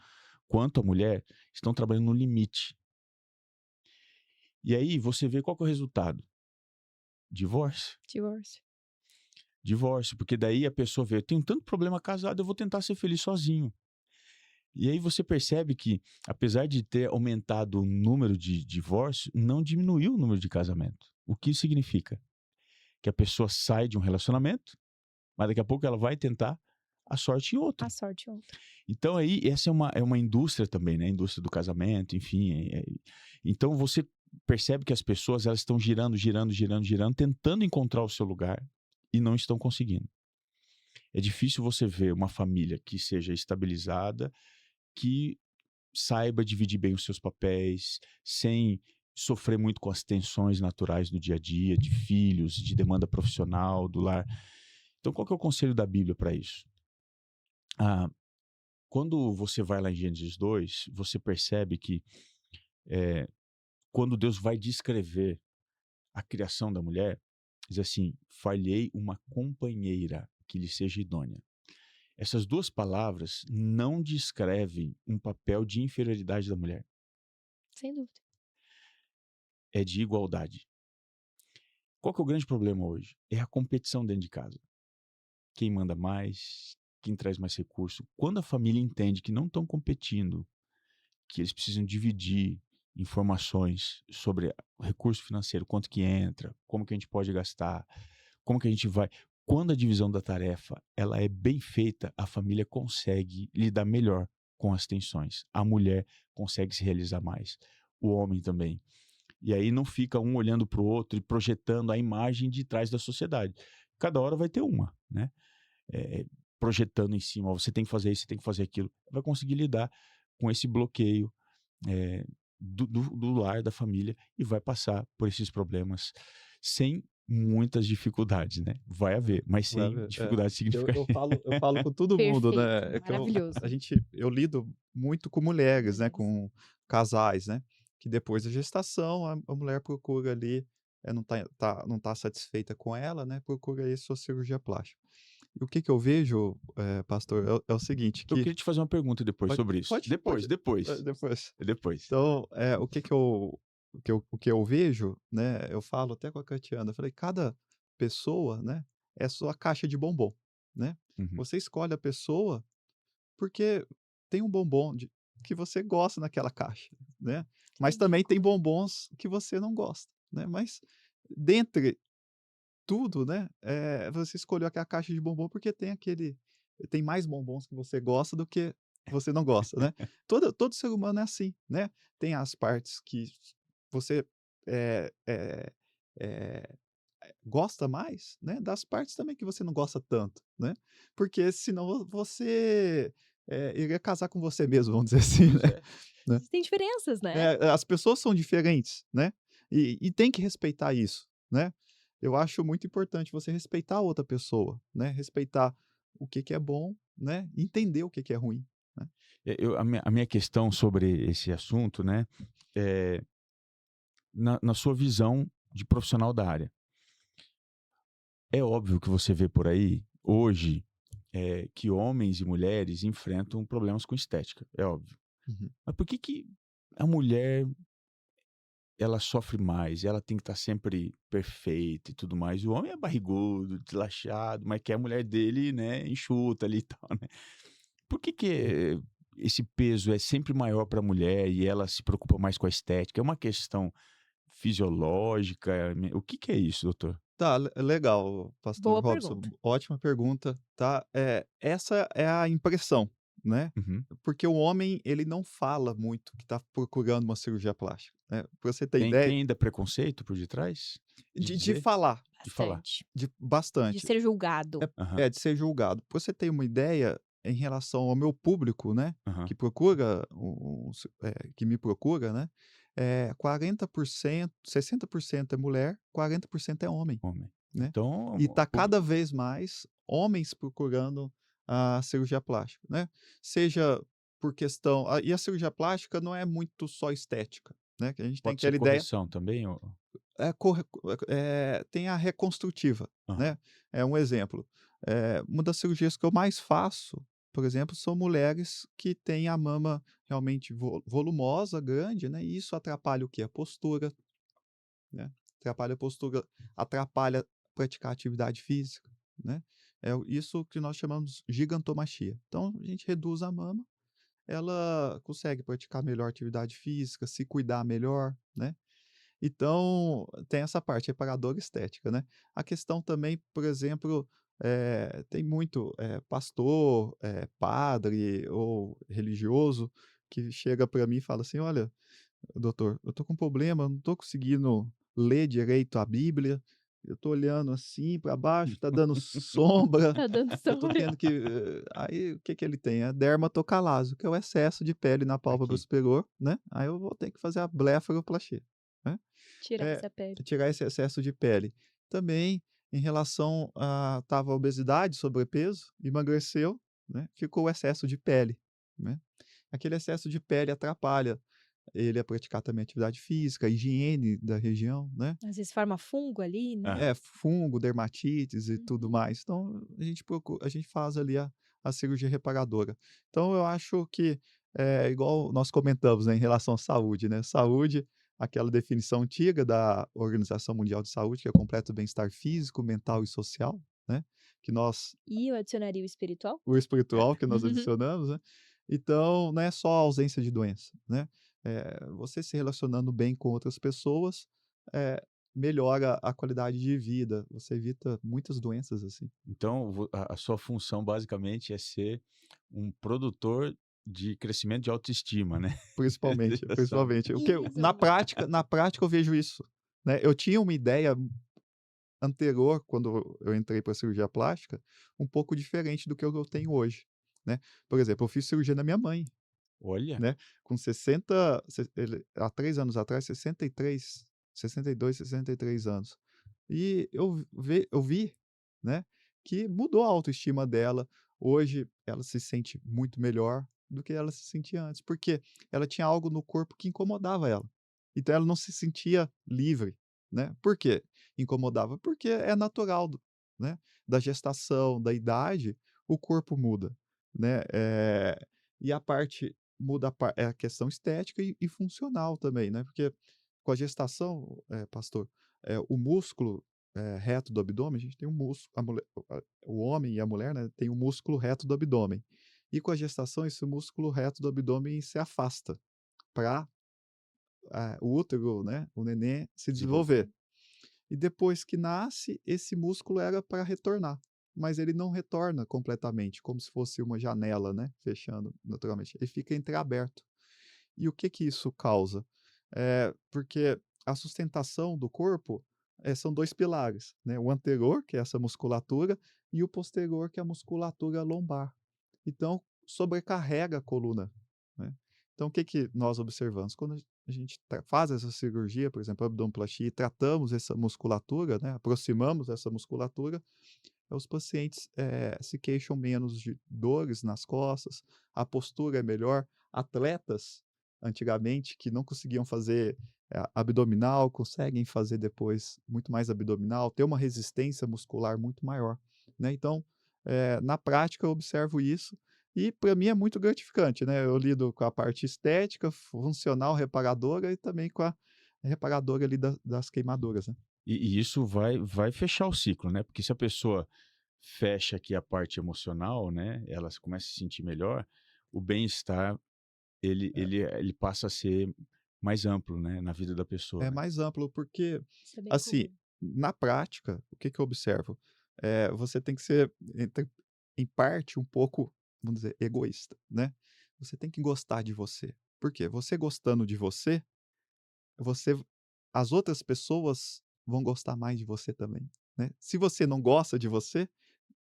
quanto a mulher estão trabalhando no limite. E aí você vê qual que é o resultado: divórcio. Divórcio. Divórcio, porque daí a pessoa vê: "Eu tenho tanto problema casado, eu vou tentar ser feliz sozinho". E aí você percebe que, apesar de ter aumentado o número de divórcios, não diminuiu o número de casamento. O que isso significa? Que a pessoa sai de um relacionamento, mas daqui a pouco ela vai tentar a sorte em A outro. sorte é outra. Então aí essa é uma indústria também, né, a indústria do casamento, enfim, então você percebe que as pessoas elas estão girando, girando, girando, girando, tentando encontrar o seu lugar e não estão conseguindo. É difícil você ver uma família que seja estabilizada, que saiba dividir bem os seus papéis, sem sofrer muito com as tensões naturais do dia a dia, de filhos, de demanda profissional, do lar. Então, qual que é o conselho da Bíblia para isso? Ah, quando você vai lá em Gênesis 2, você percebe que eh, quando Deus vai descrever a criação da mulher, diz assim: "Far-lhe-ei uma companheira que lhe seja idônea". Essas duas palavras não descrevem um papel de inferioridade da mulher, Sem dúvida. é de igualdade. Qual que é o grande problema hoje? É a competição dentro de casa. Quem manda mais, quem traz mais recurso. Quando a família entende que não estão competindo, que eles precisam dividir informações sobre o recurso financeiro, quanto que entra, como que a gente pode gastar, como que a gente vai. Quando a divisão da tarefa ela é bem feita, a família consegue lidar melhor com as tensões. A mulher consegue se realizar mais. O homem também. E aí não fica um olhando para o outro e projetando a imagem de trás da sociedade. Cada hora vai ter uma, né? Eh, projetando em cima, ó, você tem que fazer isso, você tem que fazer aquilo. Vai conseguir lidar com esse bloqueio, do lar, da família, e vai passar por esses problemas sem muitas dificuldades, né? Vai haver, mas Vai sem ver, é. dificuldades Eu falo com todo mundo, Perfeito, né, é que maravilhoso. eu lido muito com mulheres, né, Mulheres. com casais, né, que depois da gestação a mulher procura ali, não tá satisfeita com ela, né, procura aí sua cirurgia plástica. E o que que eu vejo, pastor, é o seguinte, Eu que queria te fazer uma pergunta depois pode sobre isso. pode, Depois, depois, depois. depois. Então, o que eu vejo, né, eu falo até com a Catiana, eu falei: "Cada pessoa, né, é sua caixa de bombom, né. Uhum. Você escolhe a pessoa, porque tem um bombom que você gosta naquela caixa, né, mas Entendi. também tem bombons que você não gosta, né, mas dentre tudo, né, você escolheu aquela caixa de bombom, porque tem mais bombons que você gosta do que você não gosta, né. Todo ser humano é assim, né. Tem as partes que você, eh eh eh, gosta mais, né, das partes também que você não gosta tanto, né. Porque senão você, iria casar com você mesmo, vamos dizer assim, Pois né. é. Né. Existem diferenças, né? As pessoas são diferentes, né, e tem que respeitar isso, né. Eu acho muito importante você respeitar a outra pessoa, né, respeitar o que que é bom, né, entender o que que é ruim, né. A minha questão sobre esse assunto, né, é na sua visão de profissional da área. É óbvio que você vê por aí, hoje, que homens e mulheres enfrentam problemas com estética, é óbvio. Uhum. Mas por que que a mulher, ela sofre mais, ela tem que estar sempre perfeita e tudo mais, o homem é barrigudo, deslachado, mas quer a mulher dele, né, enxuta ali e tal, né. Por que que, esse peso é sempre maior para a mulher e ela se preocupa mais com a estética? É uma questão fisiológica? O que que é isso, doutor? Tá, legal, pastor Boa Robson, pergunta. ótima pergunta, tá. Essa é a impressão, né, Uhum. porque o homem ele não fala muito que está procurando uma cirurgia plástica, né. Pra você ter Tem ideia ainda preconceito por detrás de de dizer? falar, De falar? Bastante. de De bastante, ser julgado. Aham, de ser julgado. Pra você ter uma ideia, em relação ao meu público, né, aham. que procura que me procura, né, 40%, 60% é mulher, 40% é homem. Homem. Né. Então, E o tá cada público vez mais homens procurando a cirurgia plástica, né. Seja por questão e a cirurgia plástica não é muito só estética, né, que a gente tem pode ser aquela ideia correção também ou tem a reconstrutiva, aham, né. É um exemplo, uma das cirurgias que eu mais faço, por exemplo, são mulheres que têm a mama realmente volumosa, grande, né, e isso atrapalha o quê? A postura, né, atrapalha a postura, atrapalha praticar atividade física, né, isso que nós chamamos gigantomastia. Então a gente reduz a mama, ela consegue praticar melhor atividade física, se cuidar melhor, né. Então tem essa parte reparadora estética, né. A questão também, por exemplo, tem muito, pastor, padre ou religioso que chega para mim e fala assim: "Olha, doutor, eu tô com um problema, eu não tô conseguindo ler direito a Bíblia, eu tô olhando assim para baixo, tá dando sombra, Tá dando eu tô sombra. tendo que" aí o que que ele tem? É dermatocalaso, que é o excesso de pele na pálpebra aqui. superior, né, aí eu vou ter que fazer a blefaroplastia, né. Tirar É, essa pele. tirar esse excesso de pele. Também em relação a tava obesidade, sobrepeso, emagreceu, né, ficou o excesso de pele, né. Aquele excesso de pele atrapalha ele a praticar também atividade física, a higiene da região, né. Às vezes forma fungo ali, né. Aham. Fungo, dermatites e tudo Uhum. mais. Então a gente faz ali a cirurgia reparadora. Então eu acho que, igual nós comentamos, né, em relação à saúde, né, saúde, aquela definição antiga da Organização Mundial de Saúde, que é completo bem-estar físico, mental e social, né, que nós E eu adicionaria o espiritual? o espiritual que nós adicionamos, né. Então, não é só a ausência de doença, né, você se relacionando bem com outras pessoas, melhora a qualidade de vida, você evita muitas doenças, assim. Então a sua função basicamente é ser um produtor de crescimento de autoestima, né. Principalmente, Da principalmente. O que eu Isso. na prática eu vejo isso, né. Eu tinha uma ideia anterior, quando eu entrei pra cirurgia plástica, um pouco diferente do que eu tenho hoje, né. Por exemplo, eu fiz cirurgia na minha mãe. Olha, Né, com 60 ele há 3 anos atrás, 63, 62, 63 anos. E eu vi, né, que mudou a autoestima dela. Hoje ela se sente muito melhor do que ela se sentia antes, porque ela tinha algo no corpo que incomodava ela. Então ela não se sentia livre, né. Por quê? Incomodava? Porque é natural né, da gestação, da idade, o corpo muda, né, e a parte muda a questão estética e funcional também, né, porque com a gestação, pastor, o músculo, reto do abdômen, a gente tem um músculo o homem e a mulher, né, tem um músculo reto do abdômen. E com a gestação, esse músculo reto do abdômen se afasta para o útero, né, o neném se desenvolver. desenvolver. E depois que nasce, esse músculo era para retornar, mas ele não retorna completamente, como se fosse uma janela, né, fechando naturalmente, ele fica entreaberto. E o que que isso causa? Porque a sustentação do corpo, são 2 pilares, né, o anterior, que é essa musculatura, e o posterior, que é a musculatura lombar. Então, sobrecarrega a coluna, né. Então o que que nós observamos? Quando a a gente faz essa cirurgia, por exemplo, abdominoplastia, e tratamos essa musculatura, né, aproximamos essa musculatura, os pacientes, se queixam menos de dores nas costas, a postura é melhor. Atletas, antigamente, que não conseguiam fazer, abdominal, conseguem fazer depois muito mais abdominal, ter uma resistência muscular muito maior, né. Então, na prática eu observo isso, e para mim é muito gratificante, né. Eu lido com a parte estética, funcional, reparadora, e também com a reparadora ali das queimaduras, né. E isso vai fechar o ciclo, né, porque se a pessoa fecha aqui a parte emocional, né, ela se começa a se sentir melhor, o bem-estar ele passa a ser mais amplo, né, na vida da pessoa, É né. mais amplo, porque, Isso é bem assim, comum. na prática, o que que eu observo? Você tem que ser, em parte, um pouco, vamos dizer, egoísta, né. Você tem que gostar de você. Por quê? Você gostando de você, você as outras pessoas vão gostar mais de você também, né. Se você não gosta de você,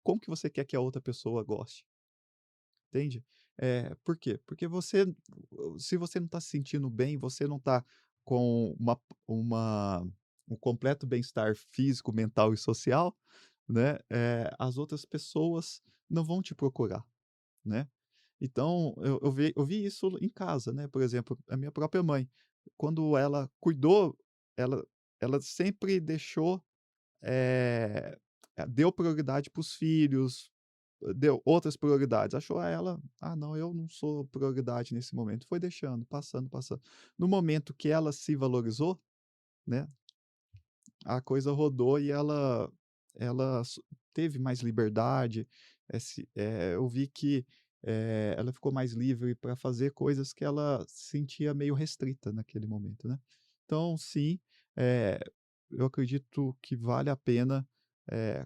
como que você quer que a outra pessoa goste? Entende? Por quê? Porque você, se você não está se sentindo bem, você não está com uma um completo bem-estar físico, mental e social, né, as outras pessoas não vão te procurar, né. Então eu vi isso em casa, né, por exemplo, a minha própria mãe, quando ela cuidou, ela ela sempre deixou, eh, deu prioridade para os filhos, deu outras prioridades, achou ela: "Ah não, eu não sou prioridade nesse momento", foi deixando, passando, passando. No momento que ela se valorizou, né, a coisa rodou e ela teve mais liberdade, eu vi que, ela ficou mais livre para fazer coisas que ela se sentia meio restrita naquele momento, né. Então sim, eh, eu acredito que vale a pena,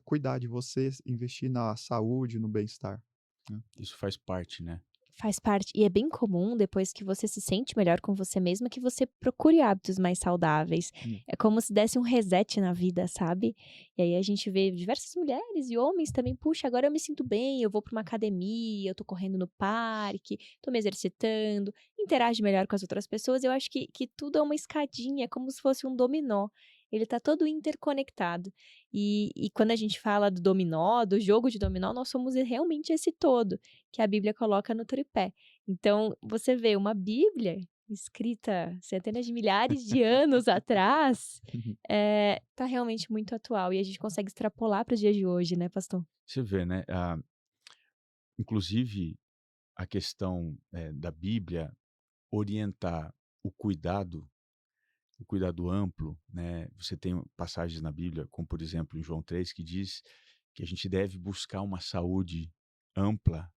cuidar de você, investir na saúde, no bem-estar, né. Isso faz parte, né. Faz parte. E é bem comum, depois que você se sente melhor com você mesma, que você procure hábitos mais saudáveis. Hum. É como se desse um reset na vida, sabe? E aí a gente vê diversas mulheres e homens também, puxa, agora eu me sinto bem, eu vou para uma academia, eu tô correndo no parque, tô me exercitando, interage melhor com as outras pessoas. Eu acho que tudo é uma escadinha, é como se fosse um dominó. Ele tá todo interconectado. E quando a gente fala do dominó, do jogo de dominó, nós somos realmente esse todo que a Bíblia coloca no tripé. Então, você vê uma Bíblia escrita centenas de milhares de anos atrás, tá realmente muito atual e a gente consegue extrapolar para os dias de hoje, né, pastor? Você vê, né, inclusive a questão, da Bíblia orientar o cuidado amplo, né, você tem passagens na Bíblia, como por exemplo em João 3, que diz que a gente deve buscar uma saúde ampla,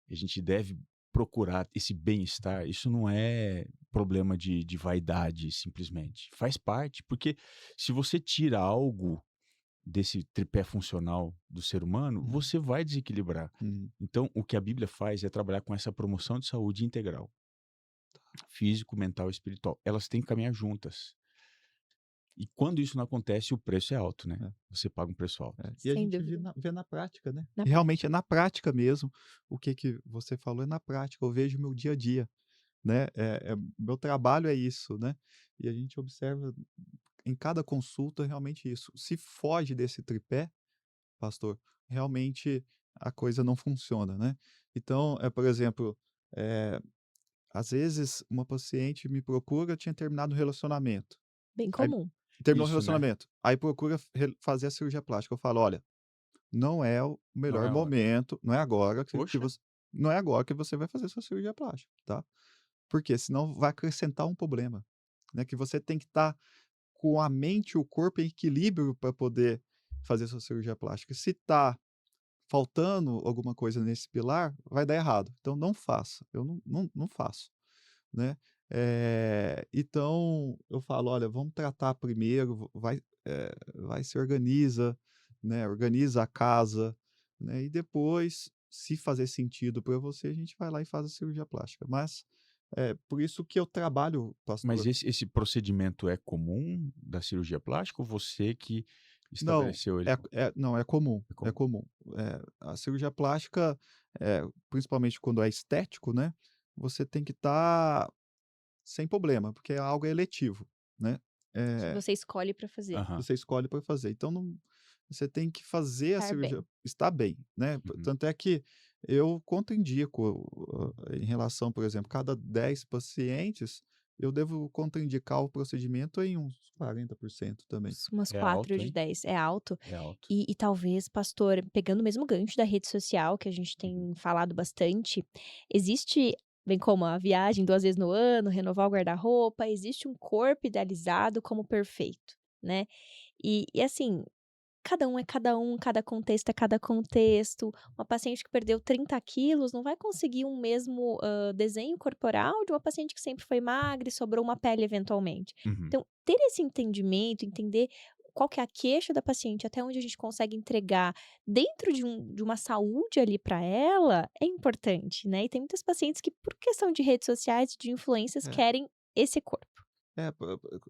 a gente deve procurar esse bem-estar. Isso não é problema de vaidade simplesmente, faz parte, porque se você tira algo desse tripé funcional do ser humano, Uhum, você vai desequilibrar. uhum, Então, o que a Bíblia faz é trabalhar com essa promoção de saúde integral, físico, mental e espiritual. Elas têm que caminhar juntas. E quando isso não acontece, o preço é alto, né? é. Você paga um preço alto. E a Sem gente dúvida. vê na prática, né. Na E realmente é prática. na prática mesmo, o que que você falou é na prática, eu vejo meu dia a dia, né, meu trabalho é isso, né, e a gente observa em cada consulta realmente isso. Se foge desse tripé, pastor, realmente a coisa não funciona, né. Então, por exemplo, eh, às vezes uma paciente me procura, tinha terminado um relacionamento, Bem aí comum. terminou o Isso, né? relacionamento, aí procura fazer a cirurgia plástica, eu falo: "Olha, não é o Não melhor é a hora. momento, não é agora que Poxa, você não é agora que você vai fazer sua cirurgia plástica, tá? Porque senão vai acrescentar um problema, né, que você tem que estar com a mente e o corpo em equilíbrio para poder fazer sua cirurgia plástica. Se tá faltando alguma coisa nesse pilar, vai dar errado. Então não faça, eu não faço, né. Então eu falo: "Olha, vamos tratar primeiro, vai se organiza, né, organiza a casa, né, e depois, se fazer sentido para você, a gente vai lá e faz a cirurgia plástica". Mas, por isso que eu trabalho, mas pastor. esse procedimento é comum da cirurgia plástica ou você que Não, estabeleceu ele? não, é comum, É é comum. comum. A cirurgia plástica, principalmente quando é estético, né, você tem que estar sem problema, porque é algo eletivo, né. Que Eh, você escolhe para fazer. Aham. Você escolhe para fazer. Então não, você tem que fazer a Estar bem. cirurgia, estar bem, né. Uhum. Tanto é que eu contraindico, em relação, por exemplo, cada 10 pacientes, eu devo contraindicar o procedimento em uns 40% também. Umas É 4 alto, de hein? 10 é alto. É alto. E talvez, pastor, pegando o mesmo gancho da rede social que a gente Uhum. tem falado bastante, existe bem como a viagem 2 vezes no ano, renovar o guarda-roupa, existe um corpo idealizado como perfeito, né. E assim, cada um, cada contexto é cada contexto. Uma paciente que perdeu 30 quilos não vai conseguir um mesmo, desenho corporal de uma paciente que sempre foi magra e sobrou uma pele eventualmente. Uhum. Então, ter esse entendimento, entender qual que é a queixa da paciente, até onde a gente consegue entregar dentro de uma saúde ali para ela, é importante, né. E tem muitas pacientes que, por questão de redes sociais, de influências, É. querem esse corpo.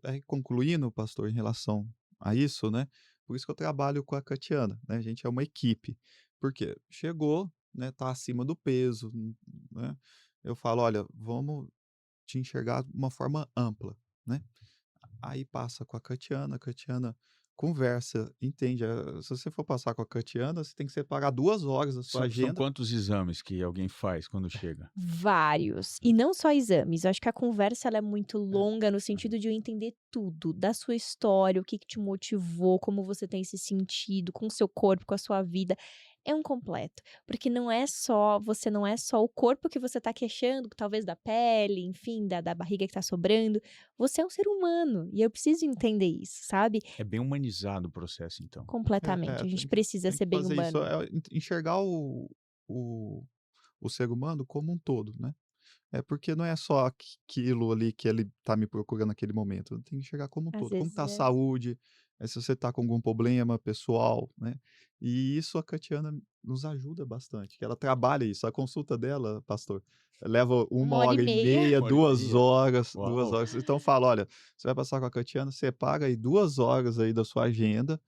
Aí concluindo, pastor, em relação a isso, né, por isso que eu trabalho com a Catiana, né, a gente é uma equipe. Porque chegou, né, tá acima do peso, né, eu falo: "Olha, vamos te enxergar de uma forma ampla", né. Aí passa com a Catiana conversa, entende. Se você for passar com a Catiana, você tem que separar 2 horas da sua São agenda. quantos exames que alguém faz quando chega? Vários. E não só exames, eu acho que a conversa ela é muito É, longa no Aham. sentido de eu entender tudo, da sua história, o que que te motivou, como você tem se sentido com o seu corpo, com a sua vida. É um completo, porque não é só o corpo que você tá queixando, talvez da pele, enfim, da barriga que tá sobrando, você é um ser humano, e eu preciso entender isso, sabe? É bem humanizado o processo, então. Completamente, a gente tem que precisa ser bem fazer isso, humano. enxergar o o ser humano como um todo, né. É porque não é só aquilo ali que ele tá me procurando naquele momento, tem que enxergar como um Às todo, como tá vezes a é saúde, se você tá com algum problema pessoal, né. E isso a Catiana nos ajuda bastante, que ela trabalha isso, a consulta dela, pastor, leva uma uma hora e hora e meia. meia, 1 hora e 2 meia? horas, 2 Uau! horas. Então fala: "Olha, você vai passar com a Catiana, separa aí 2 horas aí da sua agenda,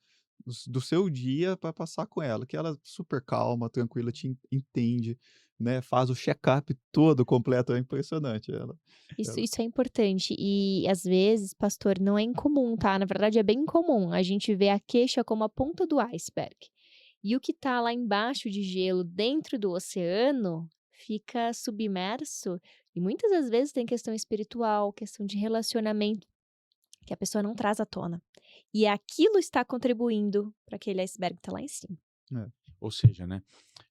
do seu dia para passar com ela", que ela é super calma, tranquila, te entende, né, faz o check-up todo completo, é impressionante ela Isso é importante e, às vezes, pastor, não é incomum, tá, na verdade é bem comum a gente ver a queixa como a ponta do iceberg. E o que tá lá embaixo de gelo dentro do oceano, fica submerso e muitas das vezes tem questão espiritual, questão de relacionamento, que a pessoa não traz à tona. E aquilo está contribuindo para aquele iceberg que tá lá em cima. é. Ou seja, né,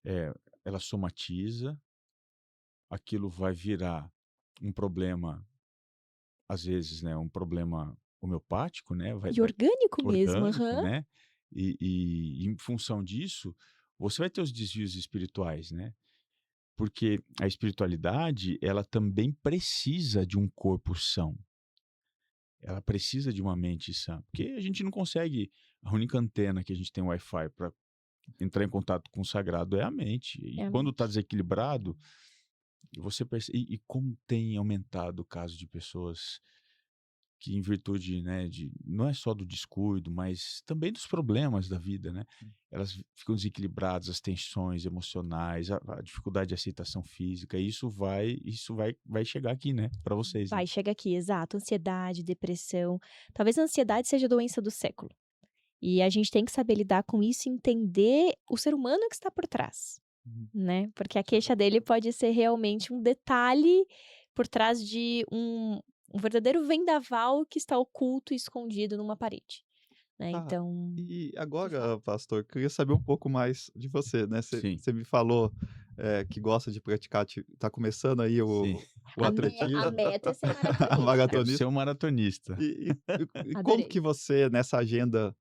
eh, ela somatiza, aquilo vai virar um problema, às vezes, né, um problema homeopático, né, E orgânico mesmo, orgânico, aham. né, e em função disso, você vai ter os desvios espirituais, né, porque a espiritualidade, ela também precisa de um corpo são, ela precisa de uma mente sã, porque a gente não consegue, a única antena que a gente tem Wi-Fi para entrar em contato com o sagrado é a mente, e É a quando está mente. desequilibrado, você percebe, e como tem aumentado o caso de pessoas que, em virtude, né, de não é só do descuido, mas também dos problemas da vida, né, elas ficam desequilibradas, as tensões emocionais, a dificuldade de aceitação física, e isso vai chegar aqui, né, para vocês, né. Vai, chega aqui, exato, ansiedade, depressão. Talvez a ansiedade seja a doença do século. E a gente tem que saber lidar com isso e entender o ser humano que está por trás, Uhum. né, porque a Isso é queixa verdade. dele pode ser realmente um detalhe por trás de um verdadeiro vendaval que está oculto e escondido numa parede, né, Tá, então e me fala. agora, pastor, eu queria saber um pouco mais de você, né, Sim, você me falou, que gosta de praticar, tá começando aí sim. o A atletismo, meta é ser a maratonista. Quero ser maratonista. um maratonista. E como Adorei. que você, nessa agenda,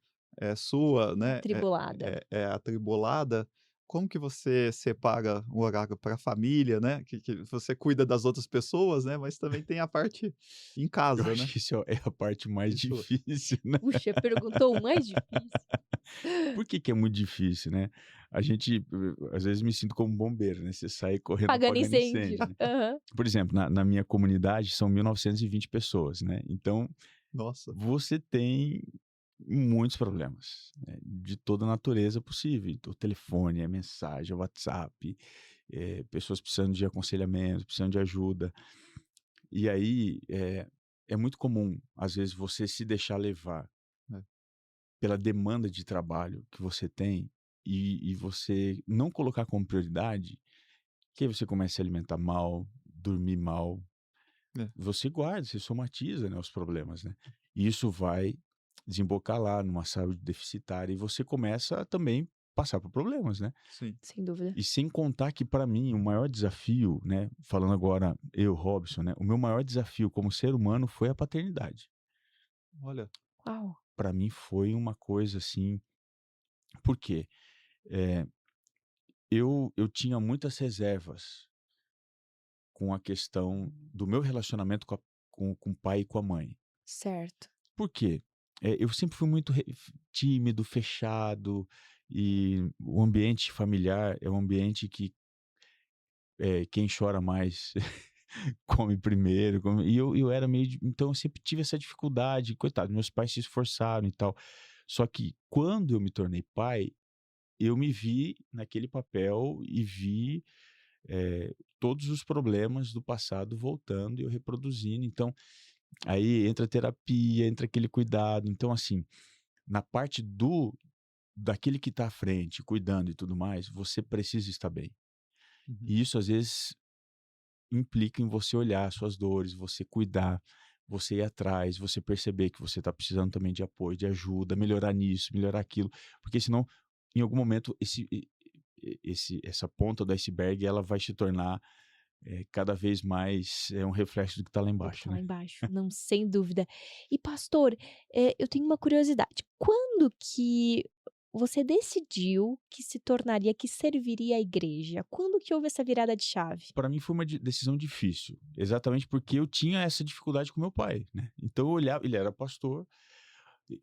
sua, né, Atribulada. atribulada, como que você separa o horário para a família, né, que você cuida das outras pessoas, né, mas também tem a parte em Eu casa, acho né, que isso é a parte mais isso. difícil, né. Puxa, perguntou o mais difícil. Por que que é muito difícil, né? A gente, às vezes me sinto como bombeiro, né, você sai correndo Apagando apagando incêndio. incêndio, né. Aham. Por exemplo, na minha comunidade são 1920 pessoas, né, então Nossa. você tem muitos problemas, né, de toda natureza possível, o telefone, a mensagem, o WhatsApp, pessoas precisando de aconselhamento, precisando de ajuda. E aí, é muito comum, às vezes, você se deixar levar É, pela demanda de trabalho que você tem e você não colocar como prioridade, que aí você começa a se alimentar mal, dormir mal, é. você guarda, você somatiza, né, os problemas, né. E isso vai desembocar lá numa saúde deficitária e você começa a também passar por problemas, né. Sim. Sem dúvida. E sem contar que para mim o maior desafio, né, falando agora eu, Robson, né, o meu maior desafio como ser humano foi a paternidade. Olha. Uau! Para mim foi uma coisa assim, por quê? Eh, eu tinha muitas reservas com a questão do meu relacionamento com o pai e com a mãe. Certo. Por quê? Eu sempre fui muito tímido, fechado, e o ambiente familiar é um ambiente que, quem chora mais come primeiro, e eu era meio então eu sempre tive essa dificuldade, coitado, meus pais se esforçaram e tal. Só que quando eu me tornei pai, eu me vi naquele papel e vi, todos os problemas do passado voltando e eu reproduzindo, então aí entra a terapia, entra aquele cuidado, então assim, na parte daquele que está à frente, cuidando e tudo mais, você precisa estar bem. Uhum. E isso às vezes implica em você olhar as suas dores, você cuidar, você ir atrás, você perceber que você está precisando também de apoio, de ajuda, melhorar nisso, melhorar aquilo, porque senão, em algum momento, essa ponta do iceberg ela vai se tornar cada vez mais um reflexo do que está lá Do que embaixo, tá lá né? embaixo. Não, sem dúvida. E pastor, eu tenho uma curiosidade. Quando que você decidiu que se tornaria, que serviria à igreja? Quando que houve essa virada de chave? Para mim foi uma decisão difícil, exatamente porque eu tinha essa dificuldade com meu pai, né? Então eu olhava, ele era pastor,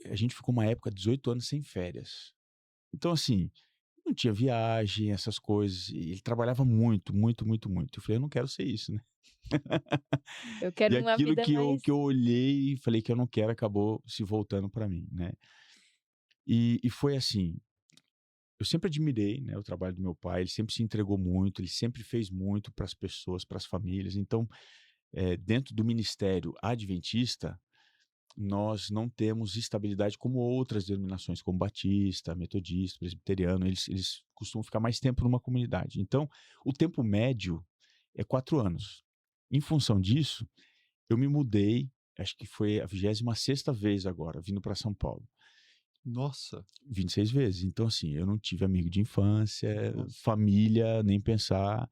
a gente ficou uma época 18 anos sem férias. Então assim, não tinha viagem, essas coisas, e ele trabalhava muito, muito, muito, muito. Eu falei: "Eu não quero ser isso, né". Eu E quero uma aquilo vida que eu mais. que eu olhei e falei que eu não quero, acabou se voltando para mim, né. E foi assim, eu sempre admirei, né, o trabalho do meu pai, ele sempre se entregou muito, ele sempre fez muito para as pessoas, para as famílias. Então, dentro do ministério adventista, nós não temos estabilidade como outras denominações, como batista, metodista, presbiteriano, eles costumam ficar mais tempo numa comunidade. Então, o tempo médio é 4 anos. Em função disso, eu me mudei, acho que foi a 26ª vez agora, vindo para São Paulo. Nossa, 26 vezes. Então, assim, eu não tive amigo de infância, nossa. família, nem pensar.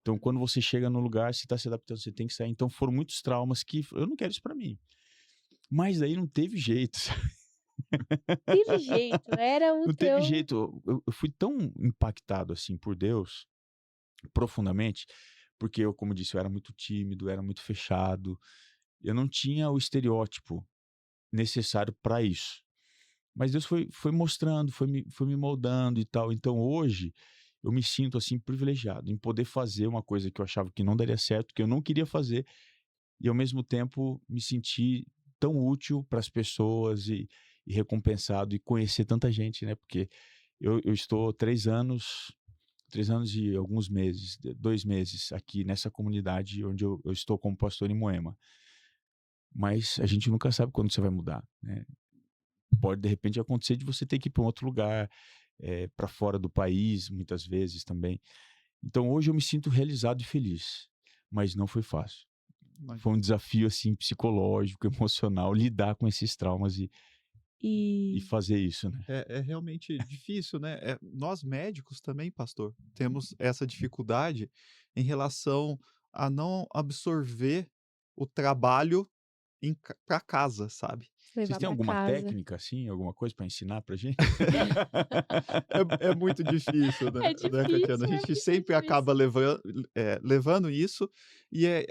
Então, quando você chega no lugar, você está se adaptando, você tem que sair. Então, foram muitos traumas que eu não quero isso para mim. Mas aí não teve jeito, Teve jeito, era o não teve teu. jeito. Eu fui tão impactado, assim, por Deus, profundamente, porque eu, como disse, eu era muito tímido, era muito fechado, eu não tinha o estereótipo necessário para isso. Mas Deus foi mostrando, foi me moldando e tal. Então hoje, eu me sinto, assim, privilegiado em poder fazer uma coisa que eu achava que não daria certo, que eu não queria fazer, e ao mesmo tempo me sentir tão útil para as pessoas e recompensado e conhecer tanta gente, né, porque eu estou 3 anos e alguns meses, 2 meses aqui nessa comunidade onde eu estou como pastor em Moema. Mas a gente nunca sabe quando você vai mudar, né. Pode de repente acontecer de você ter que ir para um outro lugar, pra fora do país, muitas vezes também. Então hoje eu me sinto realizado e feliz, mas não foi fácil. Foi um Imagino. desafio, assim, psicológico, emocional, lidar com esses traumas e E fazer isso, né. É realmente difícil, né. Nós médicos também, pastor, temos essa dificuldade em relação a não absorver o trabalho para casa, sabe. Vocês levar têm para alguma casa. técnica, assim, alguma coisa para ensinar pra gente? É muito difícil, né, É Catiana? A difícil, é gente muito sempre acaba difícil. levando isso, e é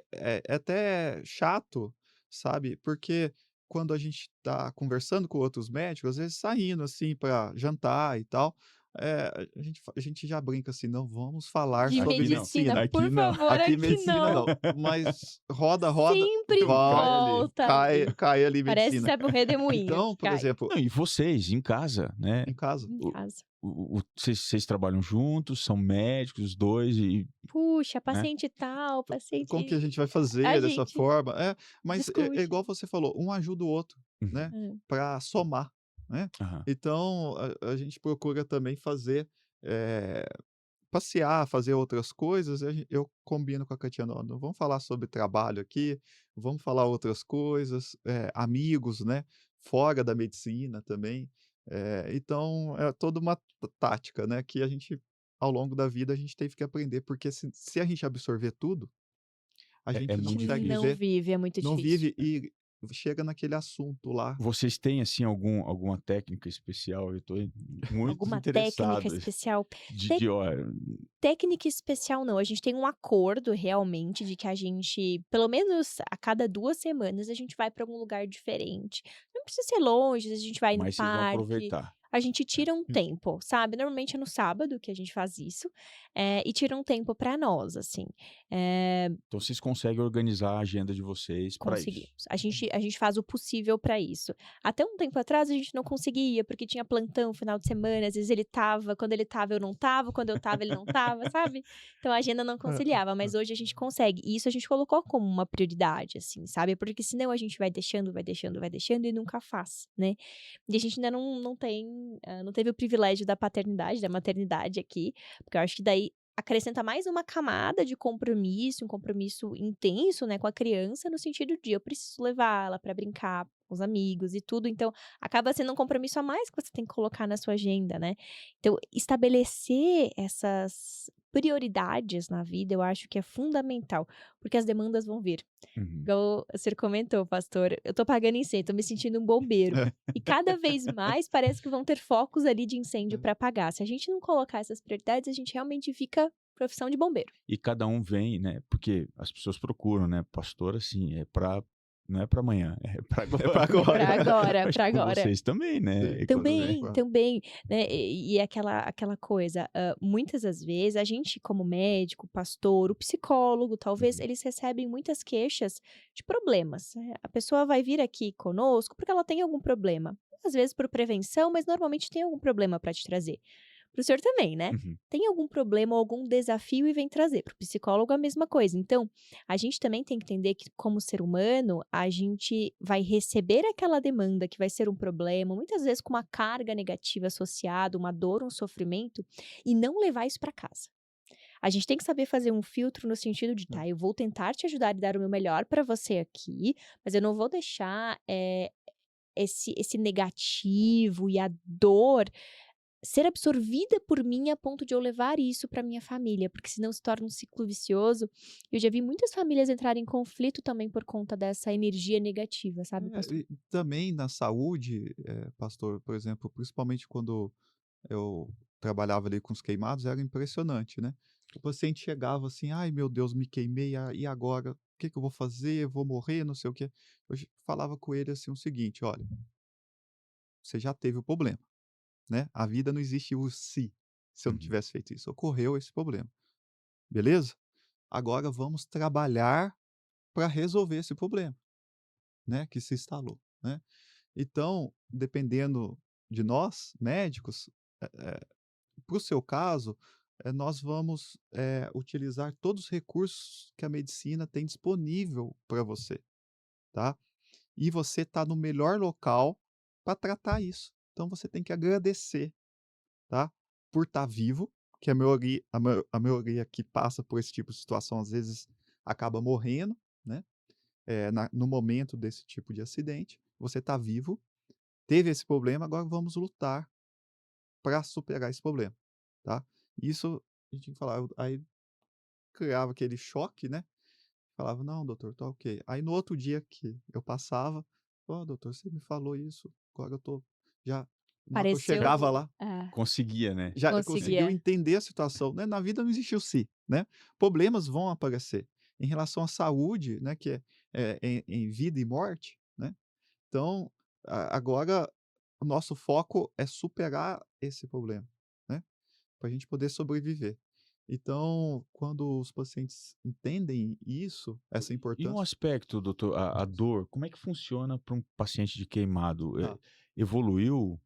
até chato, sabe, porque quando a gente tá conversando com outros médicos, às vezes saindo, assim, para jantar e tal, a gente já brinca assim: "Não vamos falar De sobre Aqui não, medicina, medicina, por aqui não. favor, aqui aqui medicina não. não", mas roda, roda, Sempre vai, Cai ali. volta ali. cai ali Parece medicina. sabe o redemoinho Então, que por cai exemplo, Não, e vocês em casa, né? em casa, em O, casa. vocês trabalham juntos, são médicos, os dois, e, Puxa, né? paciente tal, como que a paciente gente vai a fazer dessa gente forma? Mas é discute. igual você falou, um ajuda o outro, Uhum. né, Hã. para somar, né. Aham. Então a gente procura também fazer, eh, passear, fazer outras coisas, eu combino com a Catiana: "Ó, não vamos falar sobre trabalho aqui, vamos falar outras coisas", amigos, né, fora da medicina também. Então é toda uma tática, né, que a gente, ao longo da vida, a gente teve que aprender, porque se a gente absorver tudo, a É gente A não muito gente consegue não difícil. viver, vive, é muito não difícil. vive e chega naquele assunto lá. Vocês têm, assim, alguma técnica especial? Eu estou muito Alguma técnica interessado especial? de, Tec de ó, técnica especial não, a gente tem um acordo realmente de que a gente, pelo menos a cada 2 semanas, a gente vai para algum lugar diferente. Não precisa ser longe, a gente vai no mas vocês vão parque, aproveitar. a gente É. tira um tempo, sabe. Normalmente é no sábado que a gente faz isso, e tira um tempo para nós, assim. Eh Então vocês conseguem organizar a agenda de vocês para Conseguimos. isso. A gente faz o possível para isso. Até um tempo atrás a gente não conseguia, porque tinha plantão final de semana, às vezes ele estava, quando ele estava eu não estava, quando eu estava ele não estava, sabe. Então a agenda não É, conciliava, mas hoje a gente consegue. E isso a gente colocou como uma prioridade, assim, sabe, porque senão a gente vai deixando, vai deixando, vai deixando e nunca faz, né. E a gente ainda não tem, não teve o privilégio da paternidade, da maternidade aqui, porque eu acho que daí acrescenta mais uma camada de compromisso, um compromisso intenso, né, com a criança, no sentido de eu preciso levá-la para brincar com os amigos e tudo, então acaba sendo um compromisso a mais que você tem que colocar na sua agenda, né. Então estabelecer essas prioridades na vida, eu acho que é fundamental, porque as demandas vão vir. Uhum. Igual o senhor comentou, pastor, eu tô apagando incêndio, tô me sentindo um bombeiro. E cada vez mais parece que vão ter focos ali de incêndio para apagar. Se a gente não colocar essas prioridades, a gente realmente fica profissão de bombeiro. E cada um vem, né, porque as pessoas procuram, né, pastor, assim, não é para amanhã, é para é para agora. Pra agora. agora, Mas pra tipo, agora. vocês também, né, Sim, e quando vem Também, também, né, e aquela coisa, muitas das vezes a gente como médico, pastor, o psicólogo, talvez, uhum, eles recebem muitas queixas de problemas, né. A pessoa vai vir aqui conosco porque ela tem algum problema, às vezes por prevenção, mas normalmente tem algum problema para te trazer. Para o senhor também, né. uhum. Tem algum problema ou algum desafio e vem trazer, para o psicólogo a mesma coisa. Então, a gente também tem que entender que como ser humano, a gente vai receber aquela demanda que vai ser um problema, muitas vezes com uma carga negativa associada, uma dor, um sofrimento, e não levar isso para casa. A gente tem que saber fazer um filtro no sentido de: "Tá, eu vou tentar te ajudar e dar o meu melhor para você aqui, mas eu não vou deixar, esse negativo e a dor ser absorvida por mim a ponto de eu levar isso para minha família, porque senão se torna um ciclo vicioso. Eu já vi muitas famílias entrarem em conflito também por conta dessa energia negativa, sabe, pastor? E também na saúde, pastor, por exemplo, principalmente quando eu trabalhava ali com os queimados, era impressionante, né. O paciente chegava assim: "Ai meu Deus, me queimei, e agora? O que que eu vou fazer? Vou morrer, não sei o quê". Falava com ele assim o seguinte: "Olha, você já teve o problema, né, a vida não existe o se eu não Uhum. tivesse feito isso, ocorreu esse problema, beleza? Agora vamos trabalhar para resolver esse problema, né, que se instalou, né". Então, dependendo de nós, médicos, para o seu caso, nós vamos, utilizar todos os recursos que a medicina tem disponível para você, tá. E você está no melhor local para tratar isso. Então você tem que agradecer, tá, por estar vivo, que a maioria que passa por esse tipo de situação, às vezes, acaba morrendo, né, no momento desse tipo de acidente. Você está vivo, teve esse problema, agora vamos lutar para superar esse problema, tá. Isso a gente tinha que falar, aí criava aquele choque, né, falava: "Não doutor, tá ok". Aí no outro dia que eu passava: "Ó doutor, você me falou isso, agora eu tô", já na hora que eu chegava Pareceu lá, Conseguia, né? já conseguiu conseguia. entender a situação, né, na vida não existe o "se", né, problemas vão aparecer. Em relação à saúde, né, que em vida e morte, né, então agora o nosso foco é superar esse problema, né. para a gente poder sobreviver. Então, quando os pacientes entendem isso, essa E um importância. aspecto, doutor, a dor, como é que funciona para um paciente de queimado? Ah, Evoluiu?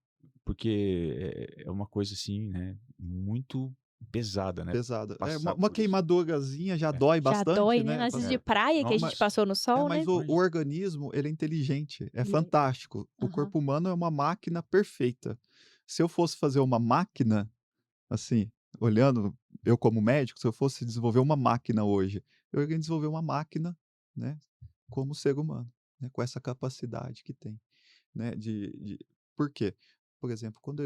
Porque é uma coisa assim, né, muito pesada, né, pesada. É, uma passar uma por isso. queimadurazinha já É, dói Já bastante, dói, né, né, às vezes de é. praia que a gente Nossa, passou no sol, mas né. o imagina. organismo, ele é inteligente, é Ele fantástico. O aham. corpo humano é uma máquina perfeita. Se eu fosse fazer uma máquina, assim, olhando eu como médico, se eu fosse desenvolver uma máquina hoje, eu iria desenvolver uma máquina, né, como ser humano, né, com essa capacidade que tem, né, de por quê? Por exemplo, quando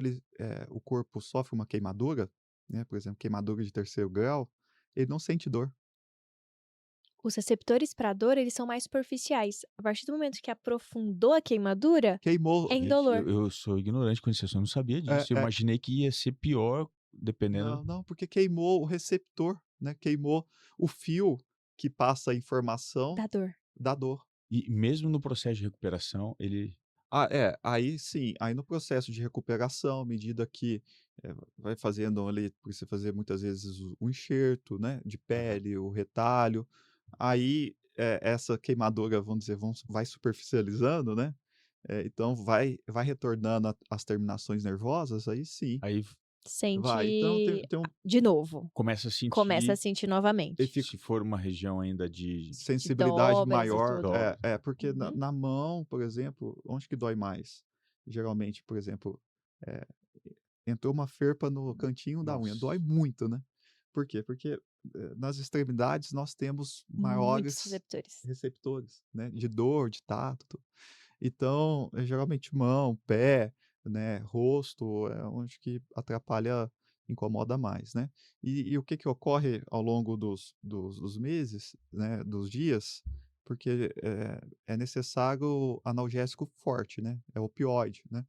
o corpo sofre uma queimadura, né, por exemplo, queimadura de terceiro grau, ele não sente dor. Os receptores para dor, eles são mais superficiais. A partir do momento que aprofundou a queimadura, é Queimou Gente, indolor. eu sou ignorante com isso, eu não sabia é disso. Eu é imaginei que ia ser pior dependendo. Não, não, porque queimou o receptor, né, queimou o fio que passa a informação Da dor. da dor. E mesmo no processo de recuperação, ele Aí sim, aí no processo de recuperação, à medida que, vai fazendo ali, precisa fazer muitas vezes o enxerto, né, de aham. pele, o retalho, aí, essa queimadura, vamos dizer, vai superficializando, né, então vai retornando a as terminações nervosas, aí sim, Aí vai. Então Sente tem um de novo. começa a Começa a sentir, sentir ele novamente. fica se for uma região ainda de De sensibilidade dobras e maior, tudo. porque na Uhum. na mão, por exemplo, onde que dói mais? Geralmente, por exemplo, eh, entrou uma ferpa no cantinho da unha, dói nossa. muito, né. Por quê? Porque, nas extremidades nós temos Muitos maiores receptores. receptores, né, de dor, de tato, tudo. Então, geralmente mão, pé, né, rosto, é onde que atrapalha, incomoda mais, né. E o que que ocorre ao longo dos meses, né, dos dias, porque, é necessário analgésico forte, né, é opioide, né,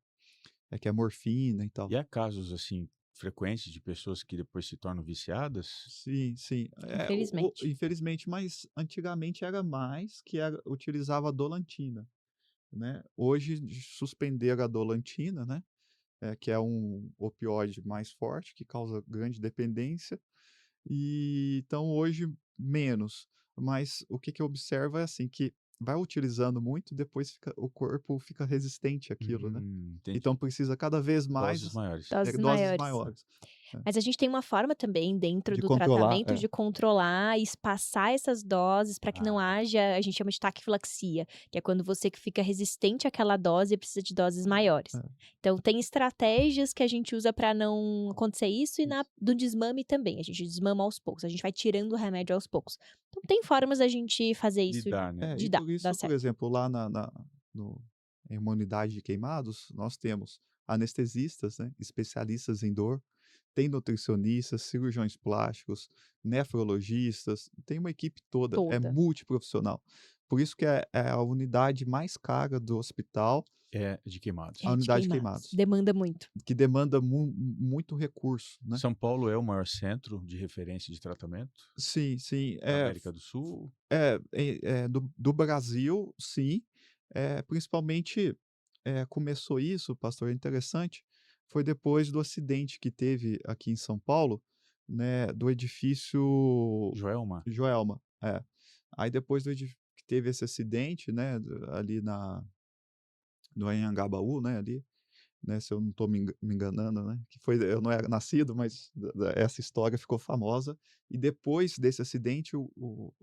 que é morfina e tal. E há casos, assim, frequentes de pessoas que depois se tornam viciadas? Sim, sim. Infelizmente. Infelizmente, mas antigamente era mais, que utilizava a Dolantina, né. Hoje suspenderam a Dolantina, né, que é um opioide mais forte, que causa grande dependência, e então hoje menos. Mas o que que eu observo é assim, que vai utilizando muito, depois o corpo fica resistente àquilo, né. Então Entendi. precisa cada vez Doses mais, maiores. Doses doses maiores. maiores. É. Mas a gente tem uma forma também dentro De do controlar, tratamento de controlar e espaçar essas doses para que não Ah, haja, a gente chama de taquifilaxia, que é quando você que fica resistente àquela dose e precisa de doses maiores. é, Então tem estratégias que a gente usa para não acontecer isso e isso. do desmame também, a gente desmama aos poucos, a gente vai tirando o remédio aos poucos. Então tem formas da gente fazer isso lidar, né. de E dar, por dar isso, por certo. exemplo, lá no em uma unidade de queimados, nós temos anestesistas, né, especialistas em dor, tem nutricionistas, cirurgiões plásticos, nefrologistas, tem uma equipe toda, é Toda. multiprofissional. Por isso que é a unidade mais cara do hospital, É, de queimados. a É de unidade de queimados, queimados, demanda muito. que demanda muito recurso, né. São Paulo é o maior centro de referência de tratamento Sim, sim, da América do Sul? do Brasil, sim, principalmente, começou isso, pastor, é interessante, foi depois do acidente que teve aqui em São Paulo, né, do edifício Joelma? Joelma. É. Aí depois do edif que teve esse acidente, né, ali no Anhangabaú, né, ali, né, se eu não estou me enganando, né, que foi eu não era nascido, mas essa história ficou famosa, e depois desse acidente o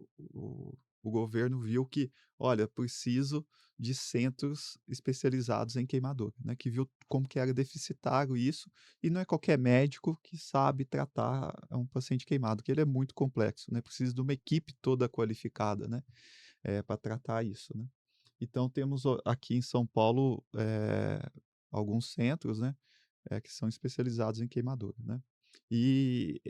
o governo viu que: "Olha, preciso de centros especializados em queimadura", né, que viu como que era deficitário isso, e não é qualquer médico que sabe tratar um paciente queimado, que ele é muito complexo, né, precisa de uma equipe toda qualificada, né, pra tratar isso, né. Então temos aqui em São Paulo, alguns centros, né, que são especializados em queimadura, né. E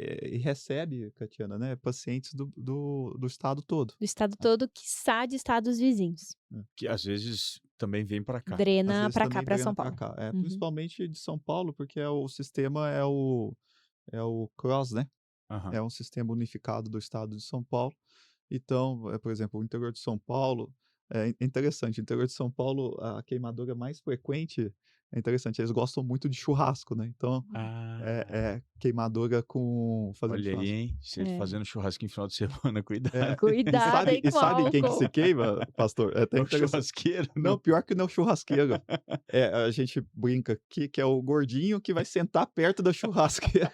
recebe, Catiana, né, pacientes do estado todo, Do estado né. todo, quiçá de estados vizinhos. Que às vezes também vem para cá. Às Drena vezes pra cá, também pra drena São para Paulo. cá. Uhum. Principalmente de São Paulo, porque o sistema é o CROSS, né, Aham. é um sistema unificado do estado de São Paulo. Então, por exemplo, o interior de São Paulo, É interessante, no interior de São Paulo, a queimadura mais frequente é interessante, eles gostam muito de churrasco, né, então Ah, é queimadora com fazendo olha aí, churrasco. hein? Você É. fazendo churrasquinho no final de semana, É, cuidado. e Cuidado sabe aí e com o sabe quem que se álcool. queima, pastor? É até É o interessante. churrasqueiro, Não, não. pior que não é o churrasqueiro. A gente brinca que é o gordinho que vai sentar perto da churrasqueira,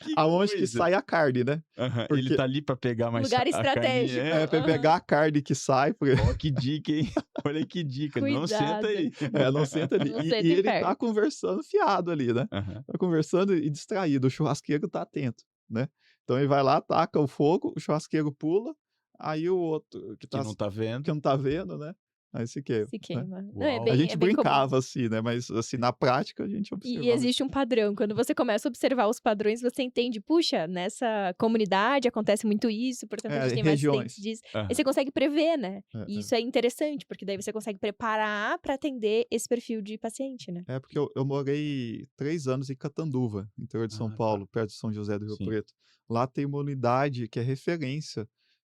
Que aonde que coisa. sai a carne, né. Aham, ele Porque tá ali pra pegar mais Lugar a carninha. estratégico. pra Aham. pegar a carne que sai, porque Ó, que dica, hein? Olha que dica, não senta Cuidado. aí. não senta ali. Não E sentem ele tá perto. conversando fiado ali, né. Aham. Tá conversando e distraído, o churrasqueiro tá atento, né. Então ele vai lá, taca o fogo, o churrasqueiro pula, aí o outro Que não tá que vendo. não tá vendo, né, aí se queima, Se né. queima. Não, Uau. A é gente bem comum. brincava assim, né, mas assim, na prática a gente E observava isso. existe um padrão, quando você começa a observar os padrões, você entende: "Puxa, nessa comunidade acontece muito isso, portanto a gente tem mais acidentes Regiões. disso". Aí Aham. você consegue prever, né. É, E é. isso é interessante, porque daí você consegue preparar para atender esse perfil de paciente, né. É porque eu morei 3 anos em Catanduva, interior de São Ah, tá. Paulo, perto de São José do Rio Sim. Preto. Lá tem uma unidade que é referência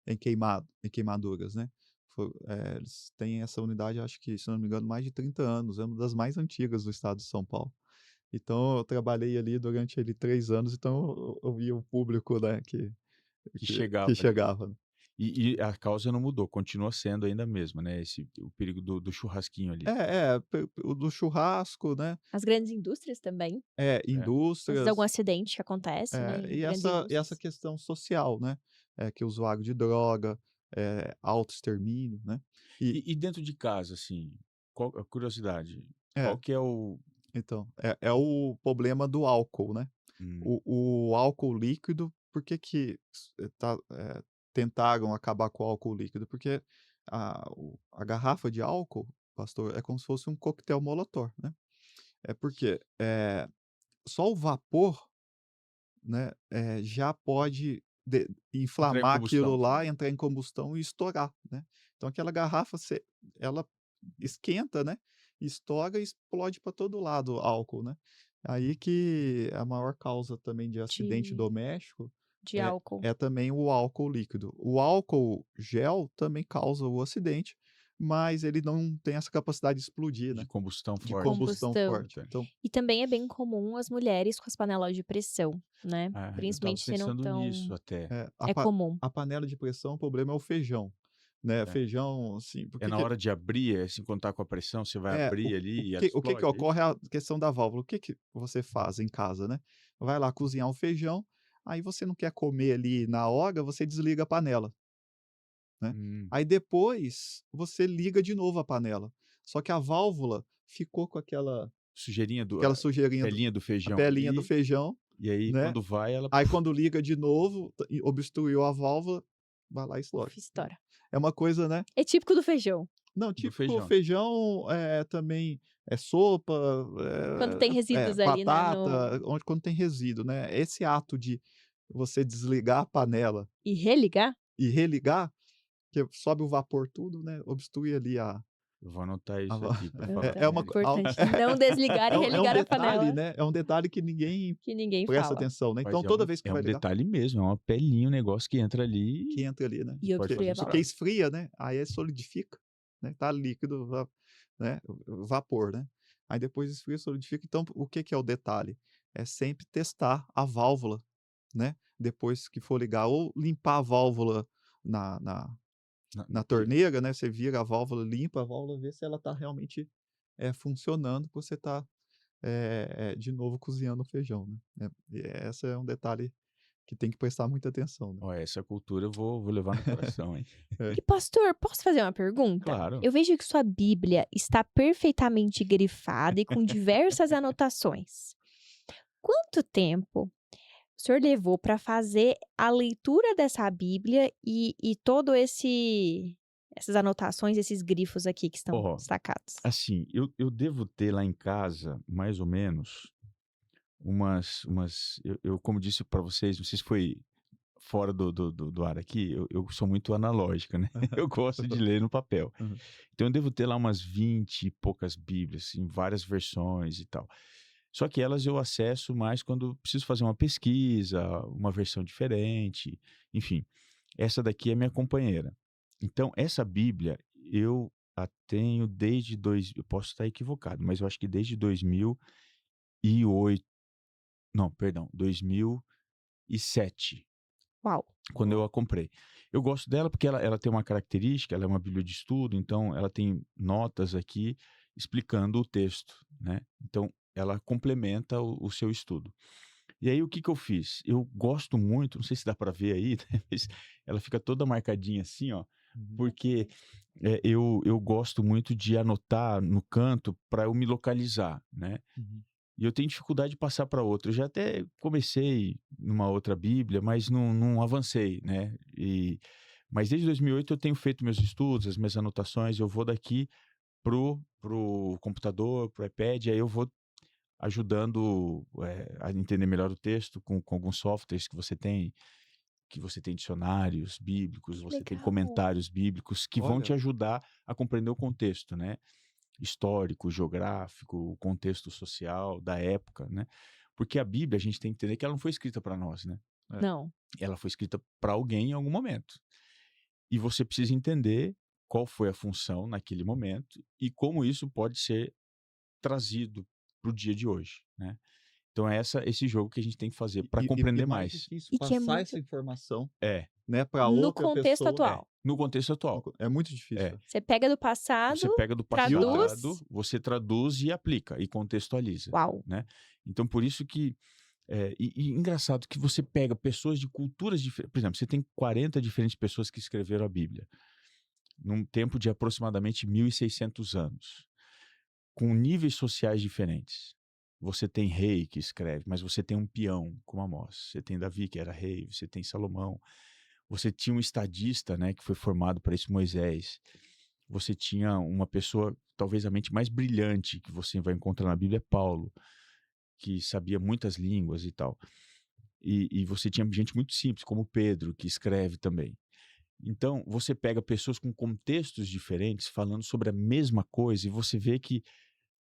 em queimaduras, né. Eles têm essa unidade, acho que, se não me engano, mais de 30 anos, é uma das mais antigas do estado de São Paulo. Então eu trabalhei ali durante ali 3 anos, então eu via o público, né, Que que chegava ali. chegava, né. E a causa não mudou, continua sendo ainda a mesma, né, o perigo do churrasquinho ali. O do churrasco, né, As grandes indústrias também, É. às vezes algum indústrias. acidente que acontece, né, em E grandes essa indústrias. questão social, né, que o usuário de droga, autoextermínio, né, e E dentro de casa, assim, qual a curiosidade, qual é, que é o então, é o problema do álcool, né. hum, O álcool líquido, por que que tentaram acabar com o álcool líquido? Porque a garrafa de álcool, pastor, é como se fosse um coquetel molotov, né. É porque, só o vapor, né, já pode entrar em inflamar aquilo combustão? lá, entrar em combustão e estourar, né. Então aquela garrafa ela esquenta, né, estoura e explode para todo lado o álcool, né. Aí que a maior causa também de acidente De doméstico de é álcool. também o álcool líquido. O álcool gel também causa o acidente, mas ele não tem essa capacidade de explodir, De né, combustão de forte, né. combustão Combustão. forte. Importante. Então E também é bem comum as mulheres com as panelas de pressão, né, Ah, eu estava principalmente se não pensando nisso estão até. É, é comum. a panela de pressão, o problema é o feijão, né, É. feijão, assim, É na hora de abrir, sem contar com a pressão, você vai abrir ali e ela o que que explode, é ocorre isso? é a questão da válvula. O que que você faz em casa, né, vai lá cozinhar o feijão, aí você não quer comer ali na hora, você desliga a panela, né, Hum, aí depois você liga de novo a panela, só que a válvula ficou com sujeirinha do aquela sujeirinha pelinha do a feijão pelinha do ali, feijão, e aí né, quando vai ela aí quando liga de novo, e obstruiu a válvula, vai lá e explode, Uf, né. estoura. É uma coisa, né. É típico do feijão, Não, do típico feijão. feijão, também é sopa, quando tem resíduos ali, né, no batata, onde quando tem resíduo, né. Esse ato de você desligar a panela e religar? e religar, que sobe o vapor tudo, né, obstrui ali Eu vou anotar a isso va aqui para falar Puta, com uma é ele. co importante. Não desligar e é um religar a detalhe, panela, né, é um detalhe que ninguém que ninguém presta fala. atenção, né. Mas Então toda vez que é vai um ligar, detalhe mesmo, é uma pelinha, um negócio que entra que ali entra ali, né, E e pode obstruir fazer a um porque válvula. estrago. esfria, né, aí solidifica, né, tá líquido, né, o vapor, né. Aí depois esfria, solidifica, então o que que é o detalhe? É sempre testar a válvula, né, depois que for ligar ou limpar a válvula na na Na na que torneira, né, você vira a válvula, limpa a válvula, vê se ela tá realmente, funcionando, pra você tá, de novo cozinhando o feijão, né. E essa é um detalhe que tem que prestar muita atenção, né. ó, essa cultura eu vou levar no coração, hein. É. E pastor, posso fazer uma pergunta? Claro. Eu vejo que sua Bíblia está perfeitamente grifada e com diversas anotações. Quanto tempo o senhor levou para fazer a leitura dessa Bíblia e todo esse essas anotações, esses grifos aqui que estão Ó, destacados? assim, eu devo ter lá em casa, mais ou menos, eu como disse para vocês, não sei se foi fora do ar aqui, eu sou muito analógica, né, eu gosto de ler no papel. Aham. Então eu devo ter lá umas 20 e poucas bíblias, em várias versões e tal. Só que elas eu acesso mais quando preciso fazer uma pesquisa, uma versão diferente, enfim. Essa daqui é minha companheira. Então essa Bíblia, Eu a tenho desde eu posso estar equivocado, mas eu acho que desde 2008, não, perdão, 2007, Uau! quando eu Uau. a comprei. Eu gosto dela porque ela tem uma característica, ela é uma bíblia de estudo, então ela tem notas aqui explicando o texto, né. Então ela complementa o seu estudo. E aí o que que eu fiz? Eu gosto muito, não sei se dá para ver aí, né, mas ela fica toda marcadinha assim, ó, Uhum. porque, eu gosto muito de anotar no canto para eu me localizar, né. Uhum. E eu tenho dificuldade de passar para outra. Eu já até comecei numa outra Bíblia, mas não avancei, né. Mas desde 2008 eu tenho feito meus estudos, as minhas anotações, eu vou daqui pro computador, pro iPad, aí eu vou ajudando, a entender melhor o texto com alguns softwares que você tem dicionários bíblicos, Que você tem legal! comentários bíblicos que vão te Olha, ajudar a compreender o contexto, né, histórico, geográfico, o contexto social da época, né. Porque a Bíblia, a gente tem que entender que ela não foi escrita para nós, né, é. Não. ela foi escrita para alguém em algum momento. E você precisa entender qual foi a função naquele momento e como isso pode ser trazido para o dia de hoje, né. Então é esse jogo que a gente tem que fazer para E compreender mais mais. difícil E que é passar muito essa informação, É, né, para no outra contexto pessoa. atual. no contexto atual. É muito difícil. É. É. Você pega do passado, Você pega do E outra, traduz. passado, você traduz e aplica, e contextualiza, Uau! né. Então por isso que engraçado que você pega pessoas de culturas diferentes, por exemplo, você tem 40 diferentes pessoas que escreveram a Bíblia, num tempo de aproximadamente 1.600 anos, com níveis sociais diferentes. Você tem rei que escreve, mas você tem um peão, como Amós, você tem Davi, que era rei, você tem Salomão, você tinha um estadista, né, que foi formado para isso, Moisés. Você tinha uma pessoa, talvez a mente mais brilhante que você vai encontrar na Bíblia é Paulo, que sabia muitas línguas e tal. E você tinha gente muito simples, como Pedro, que escreve também. Então, você pega pessoas com contextos diferentes falando sobre a mesma coisa e você vê que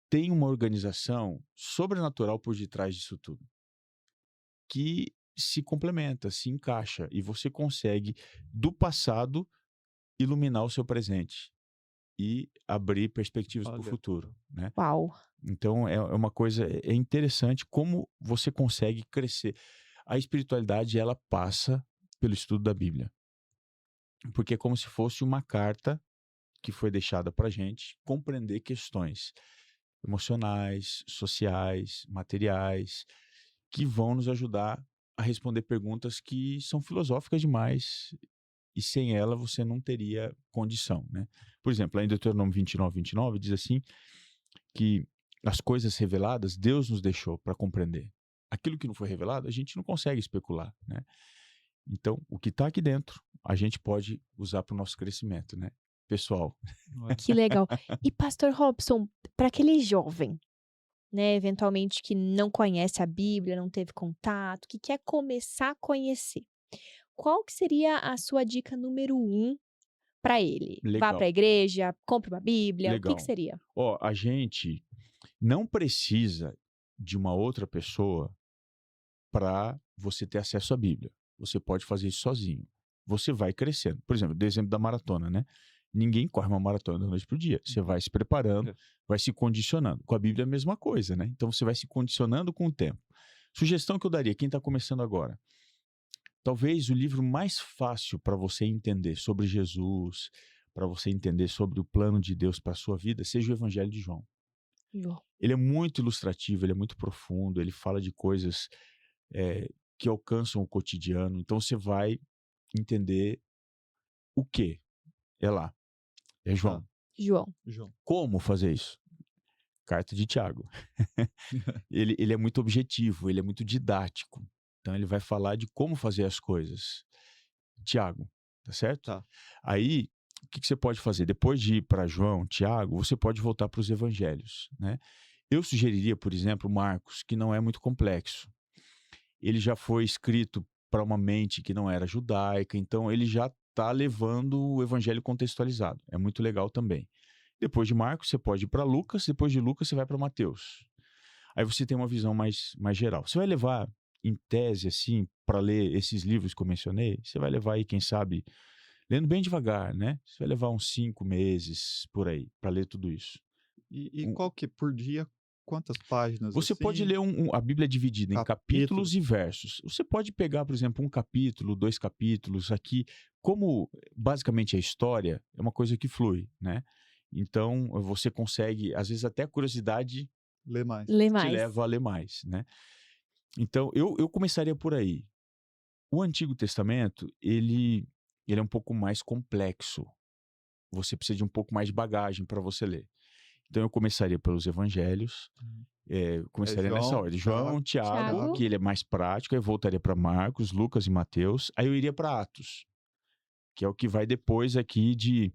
tem uma organização sobrenatural por detrás disso tudo, que se complementa, se encaixa e você consegue, do passado, iluminar o seu presente e abrir perspectivas para o olha, futuro, né. Uau! Então é uma coisa, é interessante como você consegue crescer. A espiritualidade, ela passa pelo estudo da Bíblia, porque é como se fosse uma carta que foi deixada para gente compreender questões emocionais, sociais, materiais, que vão nos ajudar a responder perguntas que são filosóficas demais e sem ela você não teria condição, né. Por exemplo, lá em Deuteronômio 29:29 diz assim, que as coisas reveladas Deus nos deixou para compreender. Aquilo que não foi revelado, a gente não consegue especular, né. Então, o que está aqui dentro, a gente pode usar para o nosso crescimento, né, pessoal. olha. Que legal. E pastor Robson, para aquele jovem, né, eventualmente que não conhece a Bíblia, não teve contato, que quer começar a conhecer, qual que seria a sua dica número um para ele? Vá para Legal, a igreja, compre uma Bíblia, o que legal. seria? Ó, a gente não precisa de uma outra pessoa para você ter acesso à Bíblia. Você pode fazer isso sozinho. Você vai crescendo. Por exemplo, do exemplo da maratona, né? Ninguém corre uma maratona da noite para o dia. Você vai se preparando, É. vai se condicionando. Com a Bíblia é a mesma coisa, né? Então você vai se condicionando com o tempo. Sugestão que eu daria, quem está começando agora, talvez o livro mais fácil para você entender sobre Jesus, para você entender sobre o plano de Deus para a sua vida, seja o Evangelho de João. João. Ele é muito ilustrativo, ele é muito profundo, ele fala de coisas que alcançam o cotidiano. Então você vai entender o que é lá. É Tá, João. João. João. Como fazer isso? Carta de Tiago. Ele é muito objetivo, ele é muito didático. Então ele vai falar de como fazer as coisas. Tiago, tá certo? Tá. Aí, o que você pode fazer? Depois de ir para João, Tiago, você pode voltar para os evangelhos, né? Eu sugeriria, por exemplo, Marcos, que não é muito complexo. Ele já foi escrito para uma mente que não era judaica, então ele já está levando o evangelho contextualizado. É muito legal também. Depois de Marcos, você pode ir para Lucas, depois de Lucas, você vai para Mateus. Aí você tem uma visão mais geral. Você vai levar, em tese, assim, para ler esses livros que eu mencionei, você vai levar aí, quem sabe, Lendo bem devagar, né? Você vai levar uns 5 meses por aí para ler tudo isso. E Um- qual que por dia, quantas páginas, Você pode assim? ler a Bíblia é dividida em Capítulos? capítulos e versos. Você pode pegar, por exemplo, um capítulo, 2 capítulos aqui. Como basicamente a história é uma coisa que flui, né? Então você consegue, às vezes até a curiosidade Lê mais. Lê te mais. leva a ler mais, né? Então eu começaria por aí. O Antigo Testamento, ele é um pouco mais complexo. Você precisa de um pouco mais de bagagem para você ler. Então eu começaria pelos evangelhos, Uhum. É começaria nessa João, ordem. João, Tiago, Tiago, Tiago. que ele é mais prático, aí voltaria para Marcos, Lucas e Mateus. Aí eu iria para Atos, que é o que vai depois aqui de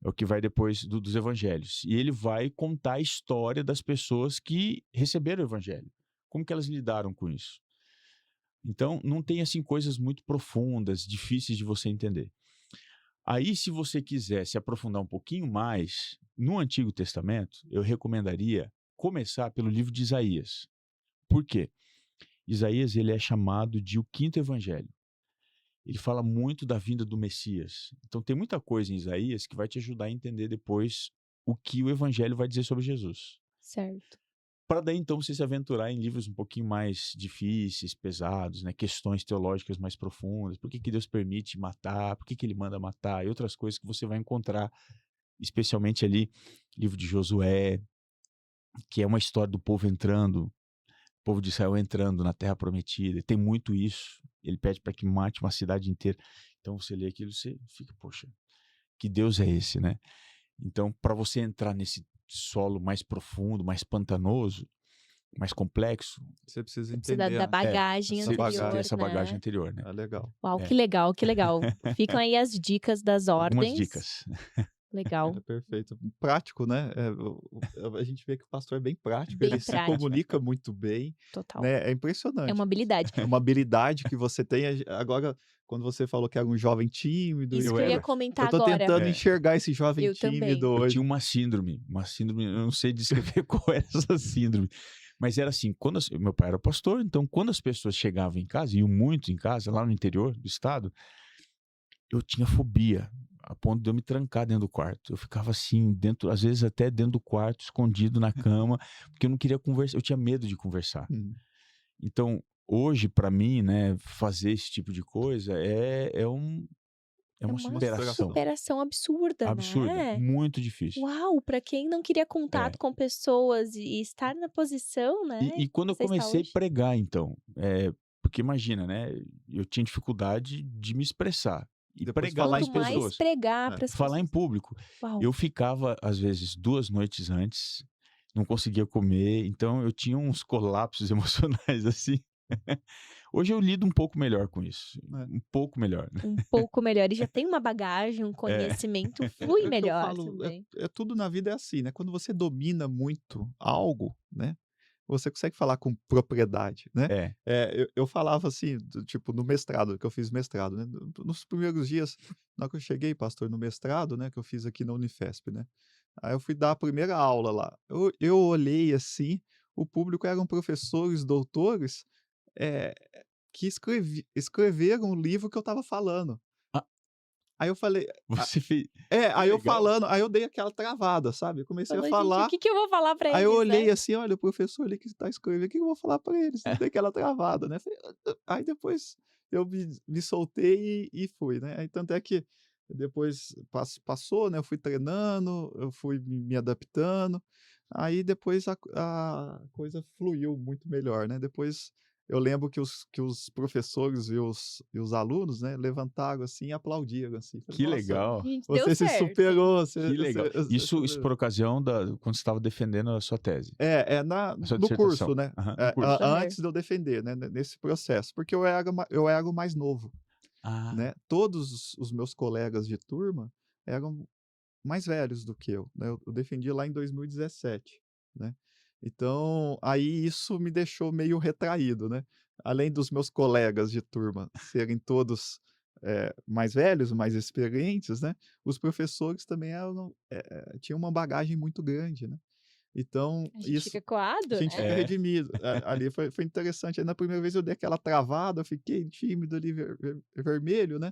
é o que vai depois dos evangelhos. E ele vai contar a história das pessoas que receberam o evangelho. Como que elas lidaram com isso? Então, não tem assim coisas muito profundas, difíceis de você entender. Aí, se você quiser se aprofundar um pouquinho mais no Antigo Testamento, eu recomendaria começar pelo livro de Isaías. Por quê? Isaías ele é chamado de o quinto evangelho. Ele fala muito da vinda do Messias. Então, tem muita coisa em Isaías que vai te ajudar a entender depois o que o evangelho vai dizer sobre Jesus. Certo. Para daí então você se aventurar em livros um pouquinho mais difíceis, pesados, né? Questões teológicas mais profundas. Por que que Deus permite matar? Por que que ele manda matar? E outras coisas que você vai encontrar, especialmente ali, livro de Josué, que é uma história do povo entrando, o povo de Israel entrando na Terra Prometida. E tem muito isso. Ele pede para que mate uma cidade inteira. Então você lê aquilo, você fica, poxa, que Deus é esse, né? Então, para você entrar nesse solo mais profundo, mais pantanoso, mais complexo, Você precisa Você precisa da entender bagagem essa você precisa ter anterior, essa bagagem né? anterior, né? é legal. Uau, É. que legal, que legal. Ficam aí as dicas das Algumas ordens. dicas. Legal. É perfeito. Prático, né, a gente vê que o pastor é bem prático, Bem ele se prático. comunica muito bem, Total. né, é É impressionante. uma habilidade. É uma habilidade que você tem, agora, quando você falou que era um jovem tímido, Isso Eu que eu ia era. comentar eu tô agora. tentando É. enxergar esse jovem Eu também. tímido Eu hoje. tinha uma síndrome, eu não sei descrever qual era essa síndrome, mas era assim, meu pai era pastor, então quando as pessoas chegavam em casa, iam muito em casa, lá no interior do estado, eu tinha fobia, a ponto de eu me trancar dentro do quarto. Eu ficava assim, dentro, às vezes até dentro do quarto, escondido na cama, porque eu não queria conversar, eu tinha medo de conversar. Hum, Então, hoje, para mim, né, fazer esse tipo de coisa é É uma uma superação superação absurda, absurda, né? muito difícil. Uau, para quem não queria É. contato com pessoas e estar na posição, né, E quando eu que você está comecei a hoje. pregar, então, porque imagina, né, eu tinha dificuldade de me expressar e Depois pregar para falar as em Quanto mais público. pessoas, pregar É. para as falar em pessoas. público. Uau. Eu ficava, às vezes, 2 noites antes, não conseguia comer, então eu tinha uns colapsos emocionais, assim. Hoje eu lido um pouco melhor com isso, É. um pouco melhor, né. Um pouco melhor. E já tem uma bagagem, um É. conhecimento, É flui é o que eu melhor falo, também. tudo na vida é assim, né, quando você domina muito algo, né, você consegue falar com propriedade, né. É. Eu falava assim, tipo, no mestrado, que eu fiz mestrado, né, nos primeiros dias, na hora que eu cheguei, pastor, no mestrado, né, que eu fiz aqui na Unifesp, né, aí eu fui dar a primeira aula lá, eu olhei assim, o público eram professores, doutores, eh, que escreveram o livro que eu estava falando. Ah, Aí eu falei você fez que aí eu legal. falando, aí eu dei aquela travada, sabe, eu comecei a Falou: "Gente, o falar, que que eu vou falar para aí eu eles, né?" olhei assim: "Olha, o professor ali que está escrevendo, o que eu vou falar para eles?", dei aquela travada, né, falei: Aí depois eu me soltei e fui, né, aí tanto é que depois passou, né, eu fui treinando, eu fui me adaptando, aí depois a coisa fluiu muito melhor, né, depois eu lembro que os professores e os alunos, né, levantaram assim e aplaudiram, assim, falei: Que "Nossa, legal, Gente, deu você se certo. superou, que legal. Isso você" por ocasião da quando você estava defendendo a sua tese, a sua no curso, dissertação. né, Aham, no curso. Aham. antes de eu defender, né, nesse processo, porque eu era o mais novo, Ah, né, todos os meus colegas de turma eram mais velhos do que eu, né, eu defendi lá em 2017, né. Então, aí isso me deixou meio retraído, né. Além dos meus colegas de turma serem todos, mais velhos, mais experientes, né, os professores também tinham uma bagagem muito grande, né. Então A gente isso fica a coado, gente né. fica é. redimido. Ali foi interessante, aí na primeira vez eu dei aquela travada, eu fiquei tímido ali, vermelho, né.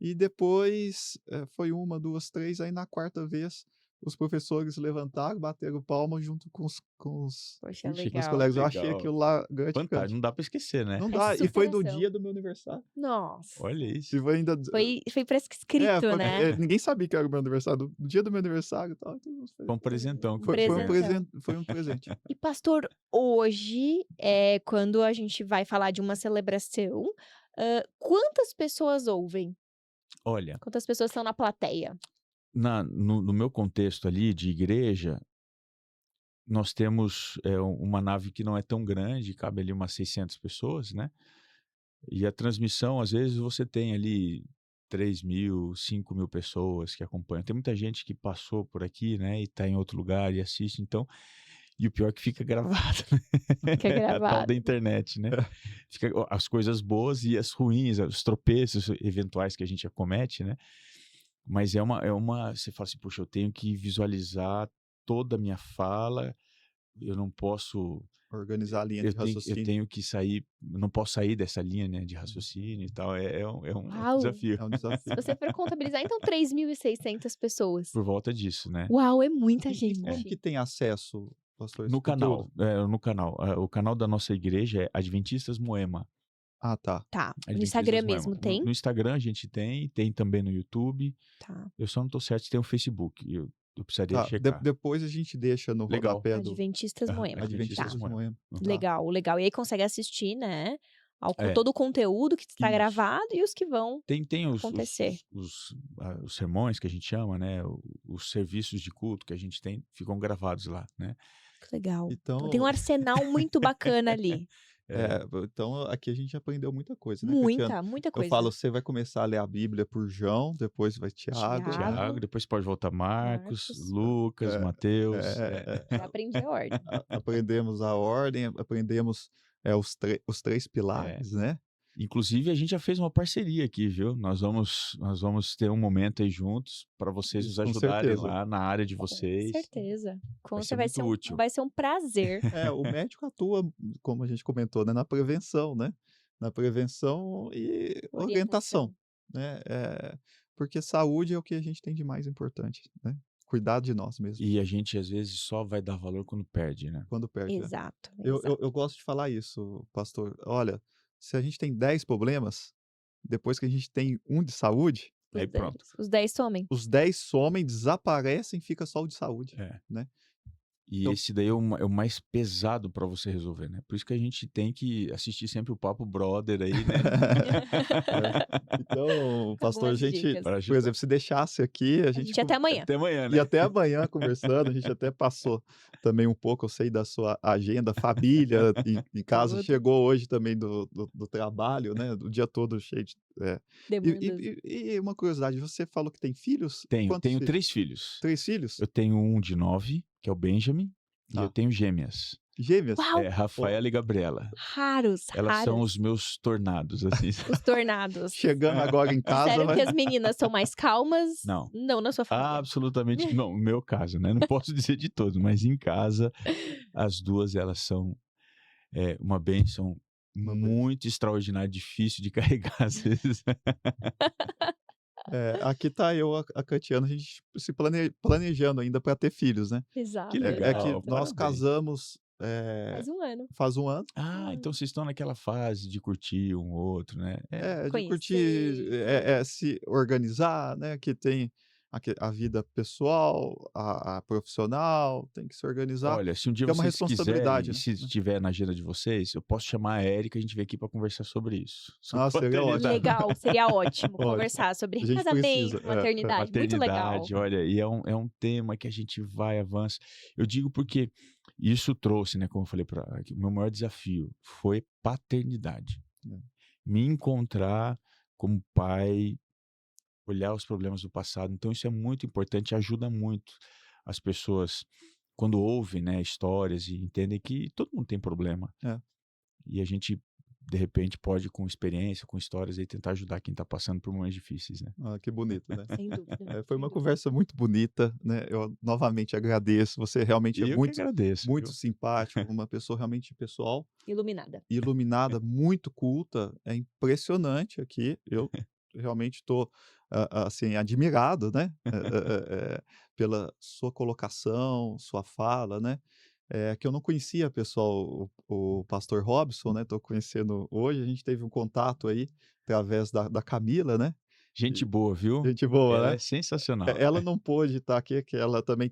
E depois, foi uma, 2, 3, aí na quarta vez, os professores levantaram, bateram palma junto com os Poxa, Puxa, meus legal. colegas. Eu achei legal. aquilo lá Fantástico, gratificante. não dá pra esquecer, né? Não Essa dá, e foi no superação. dia do meu aniversário. Nossa, Olha isso. E foi ainda foi parece que escrito, né? ninguém sabia que era o meu aniversário. No dia do meu aniversário e tal, então Foi um presentão que Um você ganhou. presentão. foi um presente. E pastor, hoje, quando a gente vai falar de uma celebração, quantas pessoas ouvem? Olha, Quantas pessoas estão na plateia? no meu contexto ali de igreja, nós temos uma nave que não é tão grande, cabe ali umas 600 pessoas, né? E a transmissão, às vezes, você tem ali 3.000, 5.000 pessoas que acompanham. Tem muita gente que passou por aqui, né, e está em outro lugar e assiste, então. E o pior é que fica gravado, né? Fica É a tal gravado. da internet, né? As coisas boas e as ruins, os tropeços eventuais que a gente acomete, né? Mas você fala assim, puxa, eu tenho que visualizar toda a minha fala, eu não posso, Organizar a linha eu de tenho, eu raciocínio. tenho que sair, não posso sair dessa linha, né, de raciocínio e tal, é um Uau! desafio É um Se desafio. você for contabilizar, então 3.600 pessoas. por volta disso, né? Uau, é muita E como gente. que tem acesso, pastor, esse No conteúdo? canal, o canal da nossa igreja é Adventistas Moema. Ah, tá. Tá, no Adventistas Instagram Moema. mesmo No, tem? no Instagram a gente tem também no YouTube. Tá. Eu só não tô certo se tem o Facebook. Eu precisaria Tá, checar. depois a gente deixa no Legal. rodapé do Adventistas Aham, Moema. Tá. Adventistas Adventistas Moema. Moema. Uhum. Tá. Legal, legal. E aí consegue assistir, né? É. Todo o conteúdo que está Isso. gravado e os que vão Tem acontecer. os sermões que a gente chama, né? Os serviços de culto que a gente tem, ficam gravados lá, né? Que legal. Então tem um Então, arsenal muito bacana ali. então aqui a gente aprendeu muita coisa, né, Catiana? Muita, muita Eu coisa. falo, você vai começar a ler a Bíblia por João, depois vai Tiago. Tiago, depois pode voltar Marcos, Marcos. Lucas, É, Mateus. Já aprendi a ordem. Aprendemos a ordem, aprendemos os 3 pilares, né? Inclusive, a gente já fez uma parceria aqui, viu? Nós vamos ter um momento aí juntos para vocês nos Isso, com ajudarem certeza. lá na área de Com vocês. certeza. Vai ser Vai muito ser útil. vai ser um prazer. O médico atua, como a gente comentou, né, na prevenção, né? Na prevenção e orientação, né? Porque saúde é o que a gente tem de mais importante, né? Cuidar de nós mesmos, E a gente, às vezes, só vai dar valor quando perde, né? quando perde, né? Exato, Eu exato. eu gosto de falar isso, pastor. Olha, se a gente tem 10 problemas, depois que a gente tem um de saúde, Os Aí 10 pronto. Os 10 somem. os 10 somem, desaparecem, fica só o de saúde, É. né? E Então esse daí é o mais pesado para você resolver, né? Por isso que a gente tem que assistir sempre o Papo Brother aí, né? Então, pastor, a Algumas gente, dicas. Para por ajudar. exemplo, se deixasse aqui, a A gente gente até amanhã. Até amanhã, e né? até amanhã conversando, a gente até passou também um pouco, eu sei da sua agenda, família em casa, Tudo. chegou hoje também do trabalho, né, do dia todo cheio de Demandas. e uma curiosidade, você falou que tem filhos? Quantos Tenho filhos? 3 filhos. 3 filhos? Eu tenho um de 9, que é o Benjamin, e Tá. eu tenho gêmeas. Gêmeas? Uau! Rafaela e Gabriela. Raros, Elas são raros. os meus tornados, assim. Os tornados. Chegando agora em casa, Sério vai que as meninas são mais calmas? Não. Não na sua família. Absolutamente não, no meu caso, né? Não posso dizer de todos, mas em casa, as duas, elas são uma bênção Uma bênção. muito extraordinária, difícil de carregar às vezes. Aqui tá eu, a Catiana, a gente se planejando ainda para ter filhos, né. Exato. Que É legal, que nós parabéns. casamos, Faz um ano. faz 1 ano. Então vocês estão naquela fase de curtir um outro, né? De curtir, Conhecer. se organizar, né, que tem a vida pessoal, a profissional, tem que se organizar, Olha, se um dia que é uma vocês quiserem, responsabilidade, e né. se estiver na agenda de vocês, eu posso chamar a Érica e a gente vem aqui para conversar sobre isso. Sobre Ah, seria ótimo. paternidade. Legal, seria ótimo Ótimo. conversar sobre A gente casamento, precisa, maternidade. Muito legal. Maternidade, olha, e é um tema que a gente vai, avança. Eu digo porque isso trouxe, né, como eu falei, o meu maior desafio foi paternidade. É. Me encontrar como pai, olhar os problemas do passado. Então isso é muito importante, ajuda muito as pessoas quando ouvem, né, histórias e entendem que todo mundo tem problema. É. E a gente, de repente, pode, com experiência, com histórias, aí, tentar ajudar quem está passando por momentos difíceis, né? Ah, que bonito, né. Sem dúvida. Foi sem uma dúvida. conversa muito bonita, né, eu novamente agradeço, você realmente é Eu que muito agradeço. muito viu? simpático, uma pessoa realmente pessoal, Iluminada. iluminada, muito culta, é impressionante aqui, eu realmente estou, assim, admirado, né, pela sua colocação, sua fala, né, que eu não conhecia, pessoal, o pastor Robson, né, estou conhecendo hoje, a gente teve um contato aí através da Camila, né, Gente e boa, viu? gente boa, Ela né. é sensacional. Ela não pôde estar aqui, que ela também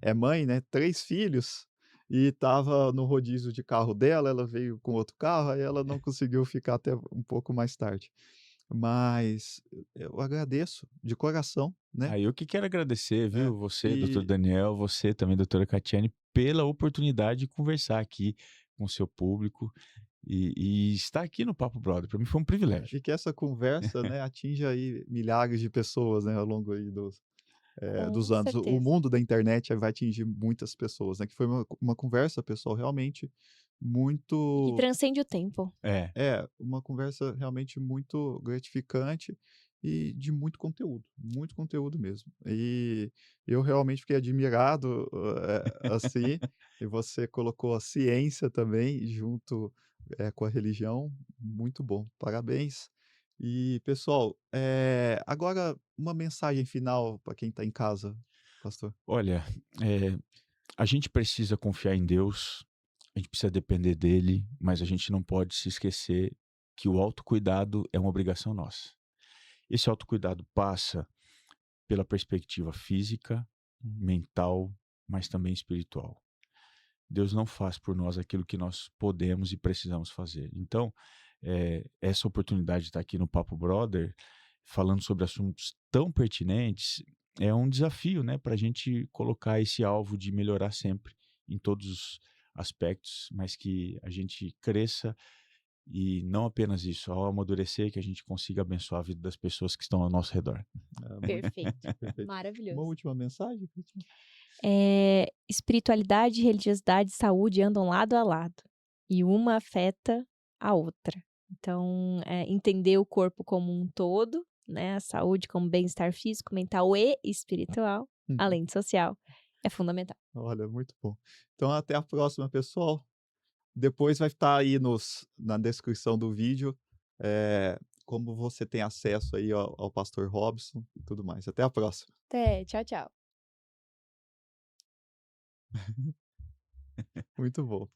é mãe, né, 3 filhos, e estava no rodízio de carro dela, ela veio com outro carro, aí ela não conseguiu ficar até um pouco mais tarde. Mas eu agradeço de coração, né, Eu que quero agradecer, é, viu, você, doutor e Daniel, você também, doutora Catiane, pela oportunidade de conversar aqui com o seu público e estar aqui no Papo Brother. Para mim foi um privilégio. que essa conversa, né, atinja aí milhares de pessoas, né, ao longo aí dos Com anos. O certeza. mundo da internet vai atingir muitas pessoas, né, que foi uma conversa, pessoal, realmente E que muito. transcende o tempo. É, Uma conversa realmente muito gratificante e de muito conteúdo mesmo. E eu realmente fiquei admirado, assim, e você colocou a ciência também junto, com a religião, muito bom, parabéns. E pessoal, agora uma mensagem final para quem está em casa, pastor. olha, eh, a gente precisa confiar em Deus, a gente precisa depender dele, mas a gente não pode se esquecer que o autocuidado é uma obrigação nossa. Esse autocuidado passa pela perspectiva física, mental, mas também espiritual. Deus não faz por nós aquilo que nós podemos e precisamos fazer. Então, essa oportunidade de estar aqui no Papo Brother, falando sobre assuntos tão pertinentes, é um desafio, né, para a gente colocar esse alvo de melhorar sempre, em todos os aspectos, mas que a gente cresça e não apenas isso, ao amadurecer, que a gente consiga abençoar a vida das pessoas que estão ao nosso redor. Muito Perfeito. perfeito. Uma Maravilhoso. última mensagem, Cristina? Espiritualidade, religiosidade e saúde andam lado a lado, e uma afeta a outra. Então, entender o corpo como um todo, né, a saúde como bem-estar físico, mental e espiritual, Uhum. além de social, é fundamental. Olha, muito bom. Então até a próxima, pessoal. Depois vai estar aí na descrição do vídeo, como você tem acesso aí ao pastor Robson e tudo mais. Até a próxima. Até, tchau, tchau. Muito bom.